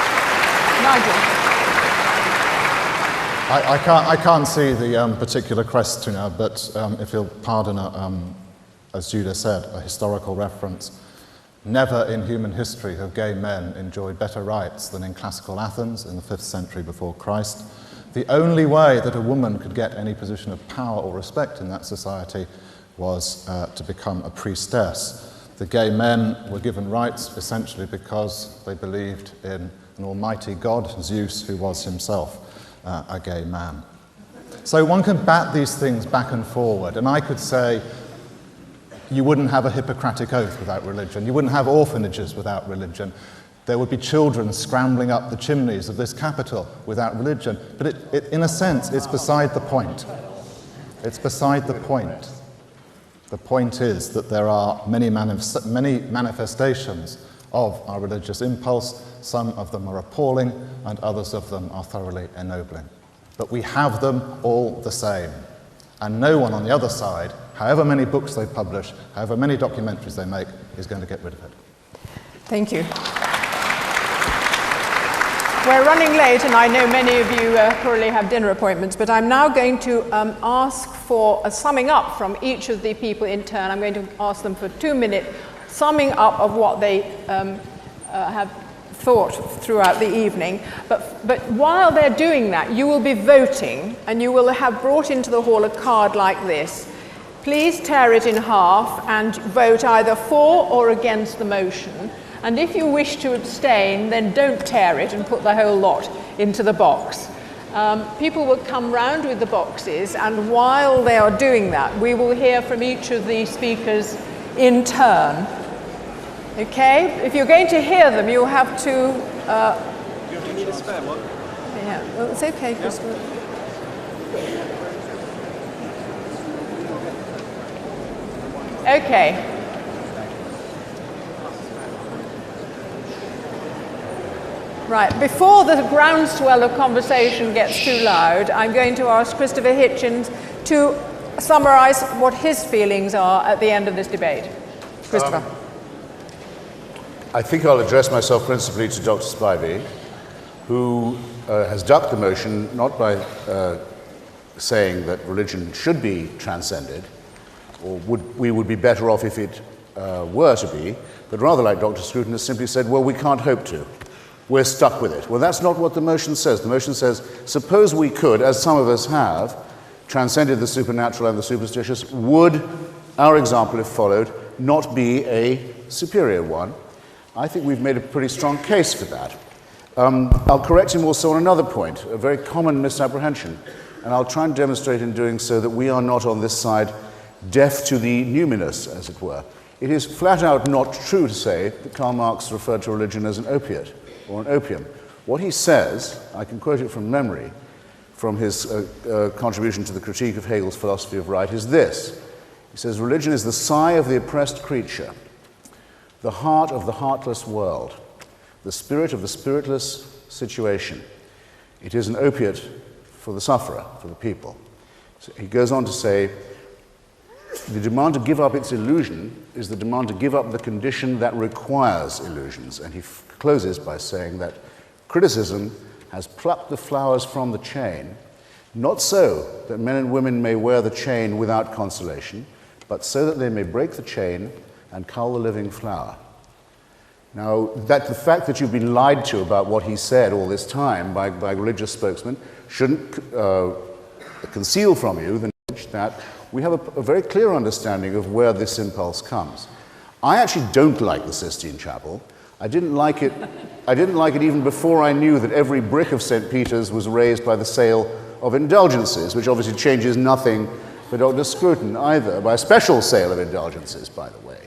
Nigel? I can't see the particular questioner, but if you'll pardon, as Judah said, a historical reference. Never in human history have gay men enjoyed better rights than in classical Athens in the 5th century before Christ. The only way that a woman could get any position of power or respect in that society was to become a priestess. the gay men were given rights essentially because they believed in an almighty God, Zeus, who was himself a gay man. So one can bat these things back and forward, and I could say you wouldn't have a Hippocratic oath without religion, you wouldn't have orphanages without religion, there would be children scrambling up the chimneys of this capital without religion, but in a sense it's beside the point. It's beside the point. The point is that there are many manifestations of our religious impulse. Some of them are appalling, and others of them are thoroughly ennobling. But we have them all the same. And no one on the other side, however many books they publish, however many documentaries they make, is going to get rid of it. Thank you. We're running late, and I know many of you probably have dinner appointments, but I'm now going to ask for a summing up from each of the people in turn. I'm going to ask them for 2-minute summing up of what they have thought throughout the evening. But while they're doing that, you will be voting, and you will have brought into the hall a card like this. Please tear it in half and vote either for or against the motion. And if you wish to abstain, then don't tear it and put the whole lot into the box. People will come round with the boxes, and while they are doing that, we will hear from each of the speakers in turn. Okay? If you're going to hear them, you'll have to... Do you need a spare one? Yeah, well, it's okay, Christopher. Okay. Right, before the groundswell of conversation gets too loud, I'm going to ask Christopher Hitchens to summarise what his feelings are at the end of this debate. Christopher. I think I'll address myself principally to Dr. Spivey, who has ducked the motion not by saying that religion should be transcended, or we would be better off if it were to be, but rather like Dr. Scruton has simply said, well, we can't hope to. We're stuck with it. Well, that's not what the motion says. The motion says, suppose we could, as some of us have, transcended the supernatural and the superstitious, would our example, if followed, not be a superior one? I think we've made a pretty strong case for that. I'll correct him also on another point, a very common misapprehension, and I'll try and demonstrate in doing so that we are not on this side deaf to the numinous, as it were. It is flat out not true to say that Karl Marx referred to religion as an opiate or an opium. What he says, I can quote it from memory, from his contribution to the critique of Hegel's philosophy of right, is this. He says, religion is the sigh of the oppressed creature, the heart of the heartless world, the spirit of the spiritless situation. It is an opiate for the sufferer, for the people. So he goes on to say, the demand to give up its illusion is the demand to give up the condition that requires illusions. And he closes by saying that criticism has plucked the flowers from the chain, not so that men and women may wear the chain without consolation, but so that they may break the chain and cull the living flower. Now, that the fact that you've been lied to about what he said all this time by religious spokesmen shouldn't conceal from you the knowledge that we have a very clear understanding of where this impulse comes. I actually don't like the Sistine Chapel. I didn't like it even before I knew that every brick of St. Peter's was raised by the sale of indulgences, which obviously changes nothing for Dr. Scruton either, by a special sale of indulgences, by the way.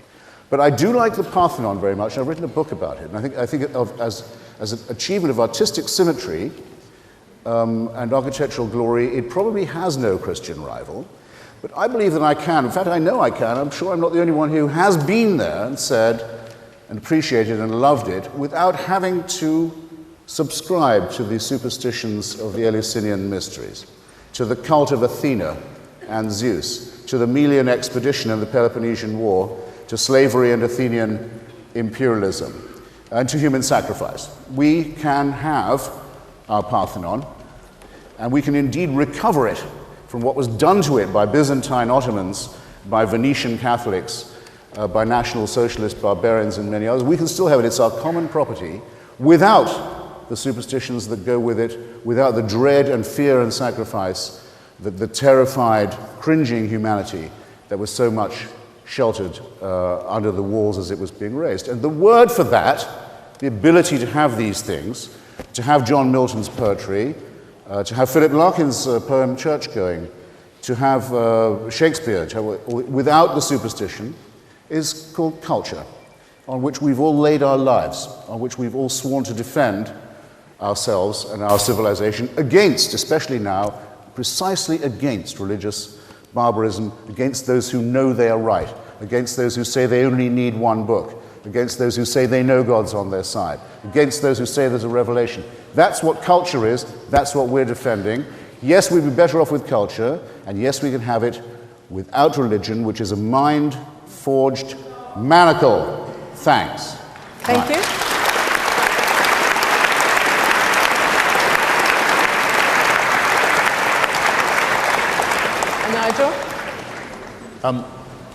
But I do like the Parthenon very much, and I've written a book about it. And I think as an achievement of artistic symmetry and architectural glory, it probably has no Christian rival. But I believe that I can. In fact, I know I can. I'm sure I'm not the only one who has been there and said and appreciated and loved it without having to subscribe to the superstitions of the Eleusinian mysteries, to the cult of Athena and Zeus, to the Melian expedition and the Peloponnesian War, to slavery and Athenian imperialism, and to human sacrifice. We can have our Parthenon, and we can indeed recover it from what was done to it by Byzantine Ottomans, by Venetian Catholics, by National Socialist barbarians and many others. We can still have it. It's our common property without the superstitions that go with it, without the dread and fear and sacrifice, the terrified, cringing humanity that was so much sheltered under the walls as it was being raised. And the word for that, the ability to have these things, to have John Milton's poetry, to have Philip Larkin's poem Churchgoing, to have Shakespeare, without the superstition, is called culture, on which we've all laid our lives, on which we've all sworn to defend ourselves and our civilization against, especially now, precisely against religious barbarism, against those who know they are right, against those who say they only need one book, against those who say they know God's on their side, against those who say there's a revelation. That's what culture is, that's what we're defending. Yes, we'd be better off with culture, and yes, we can have it without religion, which is a mind-forged manacle. Thanks. Thank you. Nigel?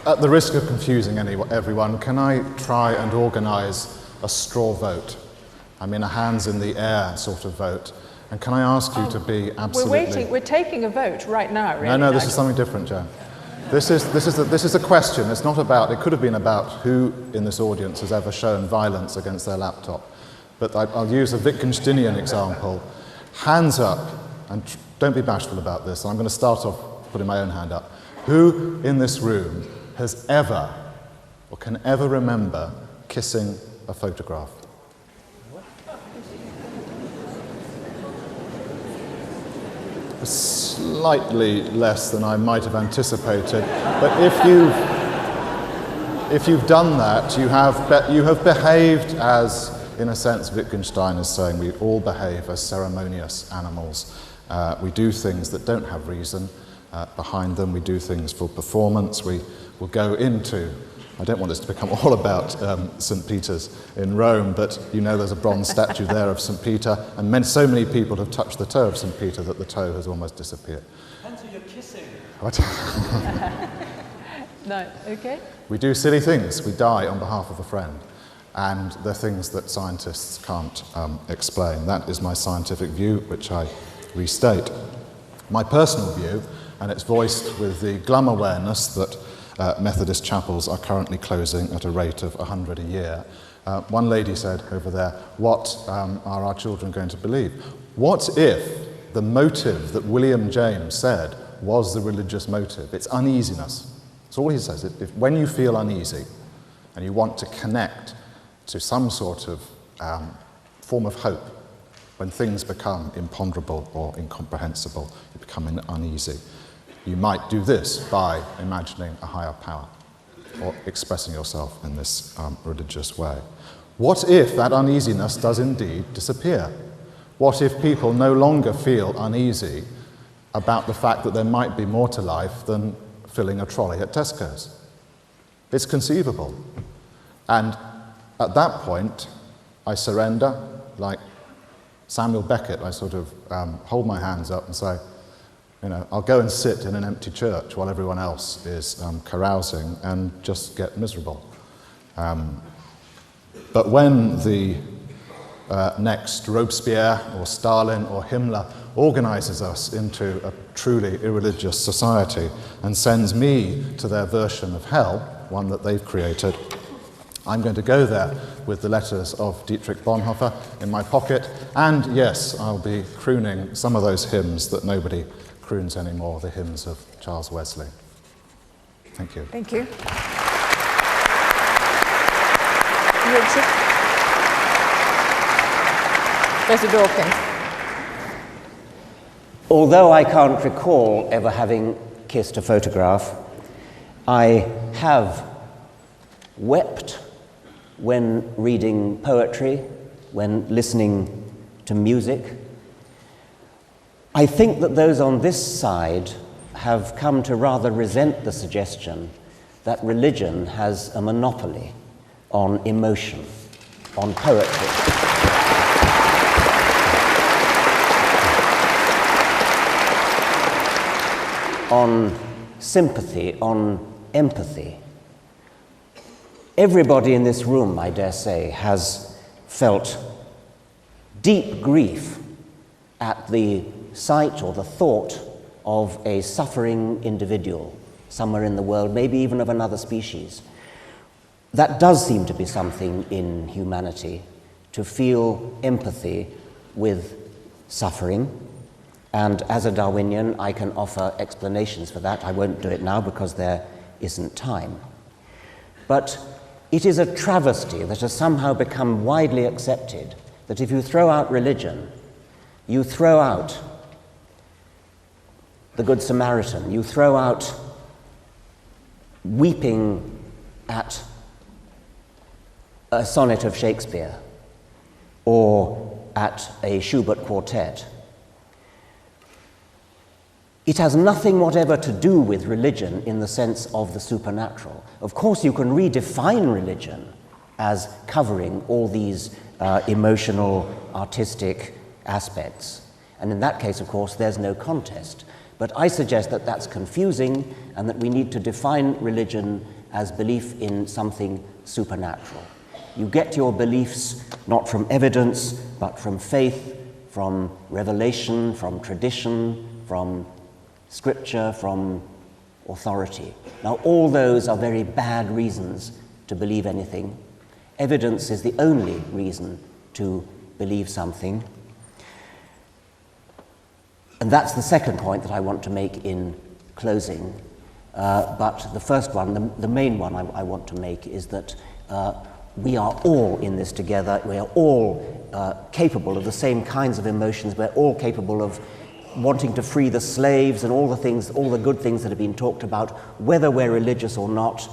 At the risk of confusing everyone, can I try and organise a straw vote? I mean, a hands in the air sort of vote. And can I ask you to be absolutely... We're taking a vote right now, really. No, this is something different, Jan. This is a question. It's not about... It could have been about who in this audience has ever shown violence against their laptop. But I'll use a Wittgensteinian example. Hands up, and don't be bashful about this. I'm going to start off putting my own hand up. Who in this room has ever, or can ever remember, kissing a photograph? Slightly less than I might have anticipated, but if you've done that, you have behaved as, in a sense, Wittgenstein is saying, we all behave as ceremonious animals. We do things that don't have reason behind them. We do things for performance. We will go into, I don't want this to become all about St. Peter's in Rome, but you know there's a bronze statue there of St. Peter, and so many people have touched the toe of St. Peter that the toe has almost disappeared. Depends who you're kissing. What? No, okay. We do silly things. We die on behalf of a friend. And they're things that scientists can't explain. That is my scientific view, which I restate. My personal view, and it's voiced with the glum awareness that Methodist chapels are currently closing at a rate of 100 a year. One lady said over there, what are our children going to believe? What if the motive that William James said was the religious motive? It's uneasiness. That's all he says. When you feel uneasy and you want to connect to some sort of form of hope, when things become imponderable or incomprehensible, you become uneasy. You might do this by imagining a higher power or expressing yourself in this religious way. What if that uneasiness does indeed disappear? What if people no longer feel uneasy about the fact that there might be more to life than filling a trolley at Tesco's? It's conceivable. And at that point, I surrender, like Samuel Beckett. I sort of hold my hands up and say, I'll go and sit in an empty church while everyone else is carousing and just get miserable. But when the next Robespierre or Stalin or Himmler organizes us into a truly irreligious society and sends me to their version of hell, one that they've created, I'm going to go there with the letters of Dietrich Bonhoeffer in my pocket, and yes, I'll be crooning some of those hymns that nobody croons anymore, the hymns of Charles Wesley. Thank you. Thank you. Richard? Professor Dawkins. Although I can't recall ever having kissed a photograph, I have wept when reading poetry, when listening to music. I think that those on this side have come to rather resent the suggestion that religion has a monopoly on emotion, on poetry. On sympathy, on empathy. Everybody in this room, I dare say, has felt deep grief at the sight or the thought of a suffering individual somewhere in the world, maybe even of another species. That does seem to be something in humanity, to feel empathy with suffering. And as a Darwinian, I can offer explanations for that. I won't do it now because there isn't time. But it is a travesty that has somehow become widely accepted that if you throw out religion, you throw out the Good Samaritan, you throw out weeping at a sonnet of Shakespeare or at a Schubert quartet. It has nothing whatever to do with religion in the sense of the supernatural. Of course, you can redefine religion as covering all these emotional, artistic aspects. And in that case, of course, there's no contest. But I suggest that that's confusing and that we need to define religion as belief in something supernatural. You get your beliefs not from evidence, but from faith, from revelation, from tradition, from scripture, from authority. Now, all those are very bad reasons to believe anything. Evidence is the only reason to believe something. And that's the second point that I want to make in closing. But the first one, the main one I want to make is that we are all in this together. We are all capable of the same kinds of emotions. We're all capable of wanting to free the slaves and all the things, all the good things that have been talked about, whether we're religious or not.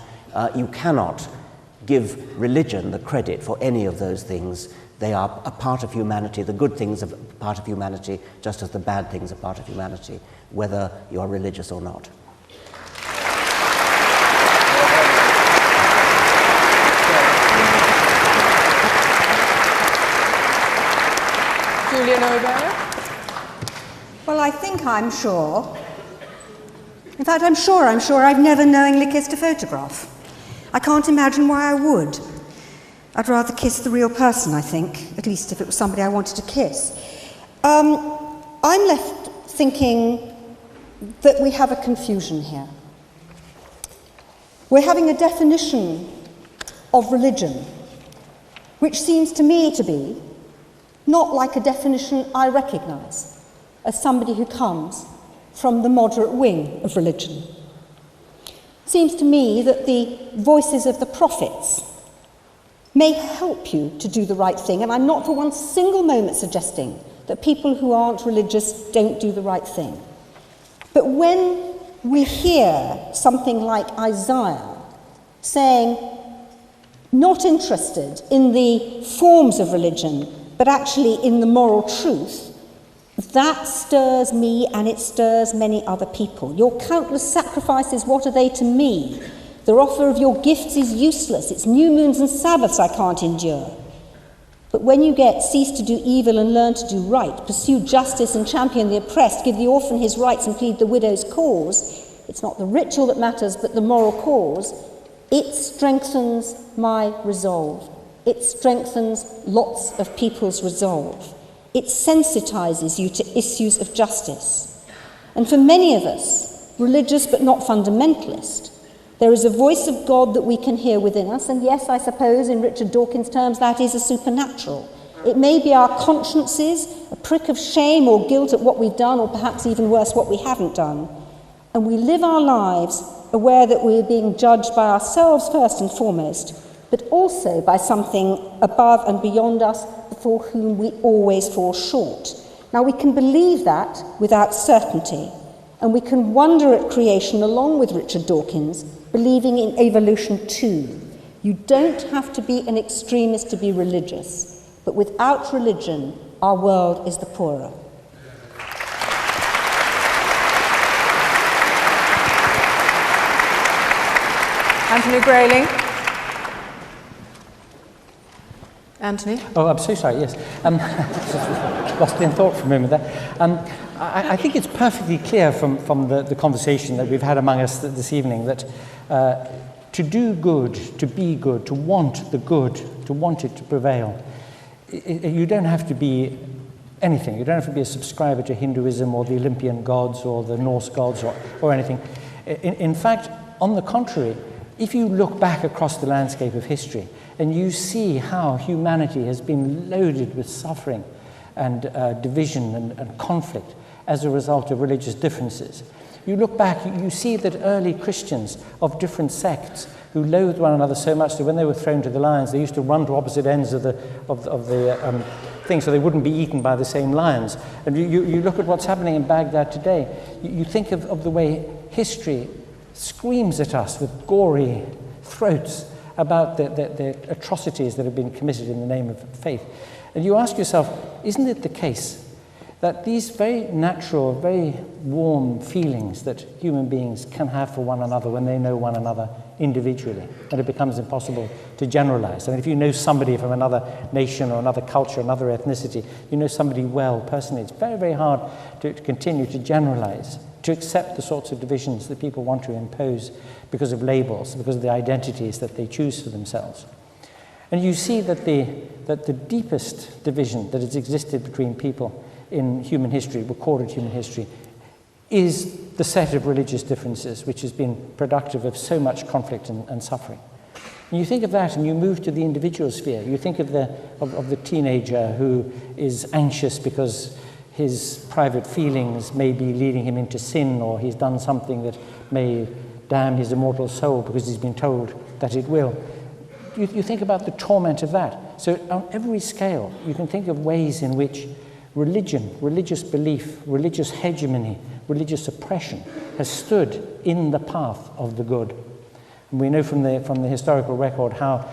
You cannot give religion the credit for any of those things. They are a part of humanity. The good things are part of humanity, just as the bad things are part of humanity, whether you are religious or not. Julia Neuberger? Well, I think I'm sure. In fact, I'm sure I've never knowingly kissed a photograph. I can't imagine why I would. I'd rather kiss the real person, I think, at least if it was somebody I wanted to kiss. I'm left thinking that we have a confusion here. We're having a definition of religion, which seems to me to be not like a definition I recognise as somebody who comes from the moderate wing of religion. It seems to me that the voices of the prophets may help you to do the right thing, and I'm not for one single moment suggesting that people who aren't religious don't do the right thing. But when we hear something like Isaiah saying, not interested in the forms of religion, but actually in the moral truth, that stirs me and it stirs many other people. Your countless sacrifices, what are they to me? The offer of your gifts is useless. It's new moons and Sabbaths I can't endure. But when you get cease to do evil and learn to do right, pursue justice and champion the oppressed, give the orphan his rights and plead the widow's cause, it's not the ritual that matters but the moral cause. It strengthens my resolve. It strengthens lots of people's resolve. It sensitizes you to issues of justice. And for many of us, religious but not fundamentalist, there is a voice of God that we can hear within us, and yes, I suppose, in Richard Dawkins' terms, that is a supernatural. It may be our consciences, a prick of shame or guilt at what we've done, or perhaps even worse, what we haven't done. And we live our lives aware that we're being judged by ourselves first and foremost, but also by something above and beyond us for whom we always fall short. Now, we can believe that without certainty, and we can wonder at creation along with Richard Dawkins, believing in evolution too. You don't have to be an extremist to be religious, but without religion, our world is the poorer. Anthony Grayling. Anthony? Oh, I'm so sorry, yes. Lost in thought for a moment there. I think it's perfectly clear from the conversation that we've had among us this evening that to do good, to be good, to want the good, to want it to prevail, you don't have to be anything. You don't have to be a subscriber to Hinduism or the Olympian gods or the Norse gods or anything. In fact, on the contrary, if you look back across the landscape of history and you see how humanity has been loaded with suffering and division and conflict as a result of religious differences, you look back, you see that early Christians of different sects who loathed one another so much that when they were thrown to the lions, they used to run to opposite ends of the thing so they wouldn't be eaten by the same lions. And you look at what's happening in Baghdad today, you think of the way history screams at us with gory throats about the atrocities that have been committed in the name of faith. And you ask yourself, isn't it the case that these very natural, very warm feelings that human beings can have for one another when they know one another individually, and it becomes impossible to generalize? I mean, if you know somebody from another nation or another culture, another ethnicity, you know somebody well personally, it's very, very hard to continue to generalize, to accept the sorts of divisions that people want to impose because of labels, because of the identities that they choose for themselves. And you see that the deepest division that has existed between people in human history, recorded human history, is the set of religious differences which has been productive of so much conflict and suffering. And you think of that and you move to the individual sphere. You think of the teenager who is anxious because his private feelings may be leading him into sin, or he's done something that may damn his immortal soul because he's been told that it will. You think about the torment of that. So on every scale, you can think of ways in which religion, religious belief, religious hegemony, religious oppression has stood in the path of the good. And we know from the historical record how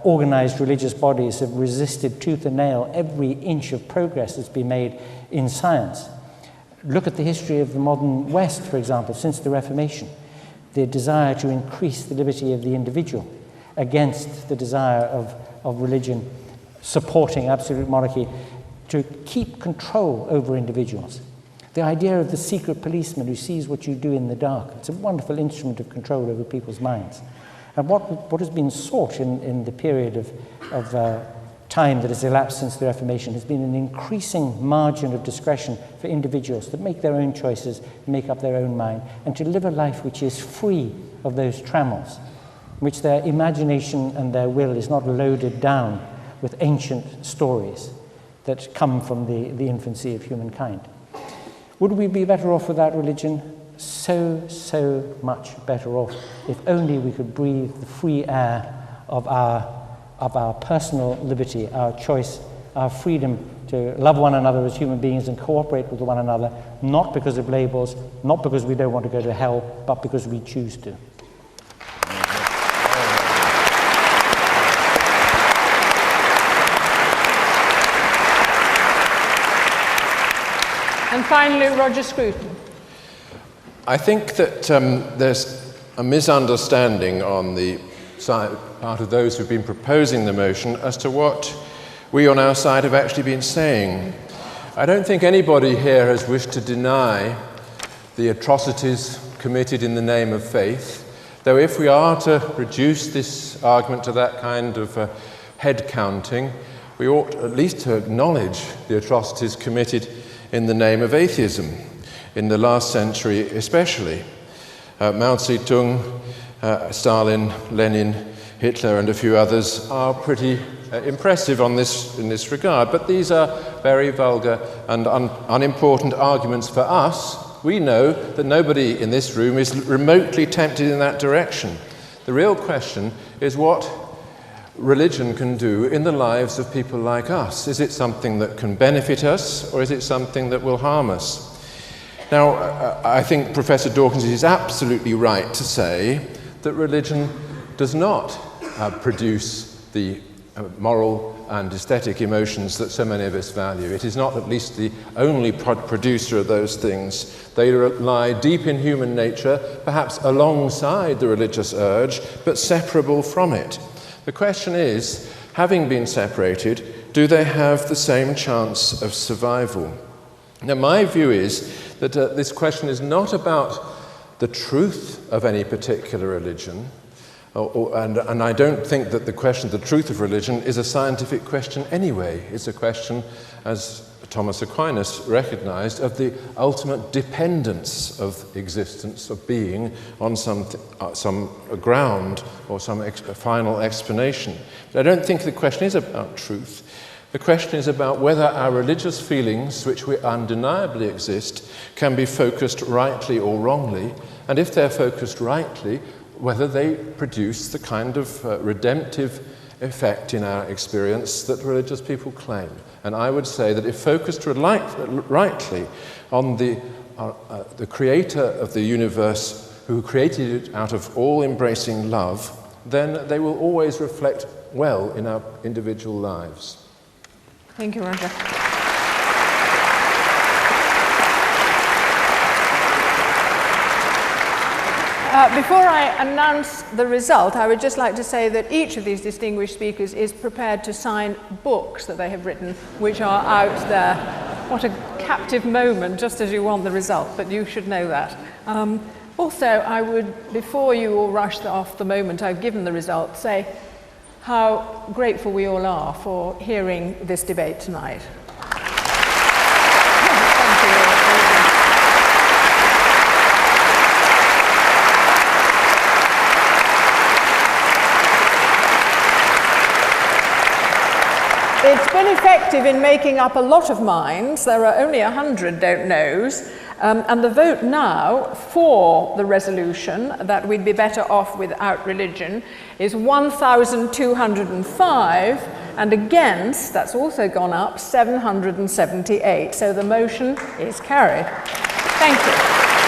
organized religious bodies have resisted tooth and nail every inch of progress that's been made in science. Look at the history of the modern West, for example, since the Reformation. The desire to increase the liberty of the individual against the desire of religion supporting absolute monarchy to keep control over individuals. The idea of the secret policeman who sees what you do in the dark, it's a wonderful instrument of control over people's minds. And what has been sought in the period of time that has elapsed since the Reformation has been an increasing margin of discretion for individuals to make their own choices, make up their own mind, and to live a life which is free of those trammels, in which their imagination and their will is not loaded down with ancient stories that come from the infancy of humankind. Would we be better off without religion? So much better off if only we could breathe the free air of our personal liberty, our choice, our freedom to love one another as human beings and cooperate with one another, not because of labels, not because we don't want to go to hell, but because we choose to. And finally, Roger Scruton. I think that there's a misunderstanding on the part of those who've been proposing the motion as to what we on our side have actually been saying. I don't think anybody here has wished to deny the atrocities committed in the name of faith, though if we are to reduce this argument to that kind of head counting, we ought at least to acknowledge the atrocities committed in the name of atheism, in the last century especially. Mao Zedong, Stalin, Lenin, Hitler and a few others are pretty impressive in this regard, but these are very vulgar and unimportant arguments for us. We know that nobody in this room is remotely tempted in that direction. The real question is what religion can do in the lives of people like us. Is it something that can benefit us, or is it something that will harm us? Now, I think Professor Dawkins is absolutely right to say that religion does not produce the moral and aesthetic emotions that so many of us value. It is not at least the only producer of those things. They lie deep in human nature, perhaps alongside the religious urge, but separable from it. The question is, having been separated, do they have the same chance of survival? Now, my view is that this question is not about the truth of any particular religion, and I don't think that the question of the truth of religion is a scientific question anyway. It's a question, as Thomas Aquinas recognized, of the ultimate dependence of existence, of being, on some ground or some final explanation. But I don't think the question is about truth. The question is about whether our religious feelings, which undeniably exist, can be focused rightly or wrongly, and if they're focused rightly, whether they produce the kind of redemptive effect in our experience that religious people claim. And I would say that if focused rightly on the creator of the universe, who created it out of all-embracing love, then they will always reflect well in our individual lives. Thank you, Roger. Before I announce the result, I would just like to say that each of these distinguished speakers is prepared to sign books that they have written, which are out there. What a captive moment, just as you want the result, but you should know that. Also, I would, before you all rush off the moment I've given the result, say how grateful we all are for hearing this debate tonight. It's been effective in making up a lot of minds. There are only 100 don't knows. And the vote now for the resolution that we'd be better off without religion is 1,205, and against, that's also gone up, 778. So the motion is carried. Thank you.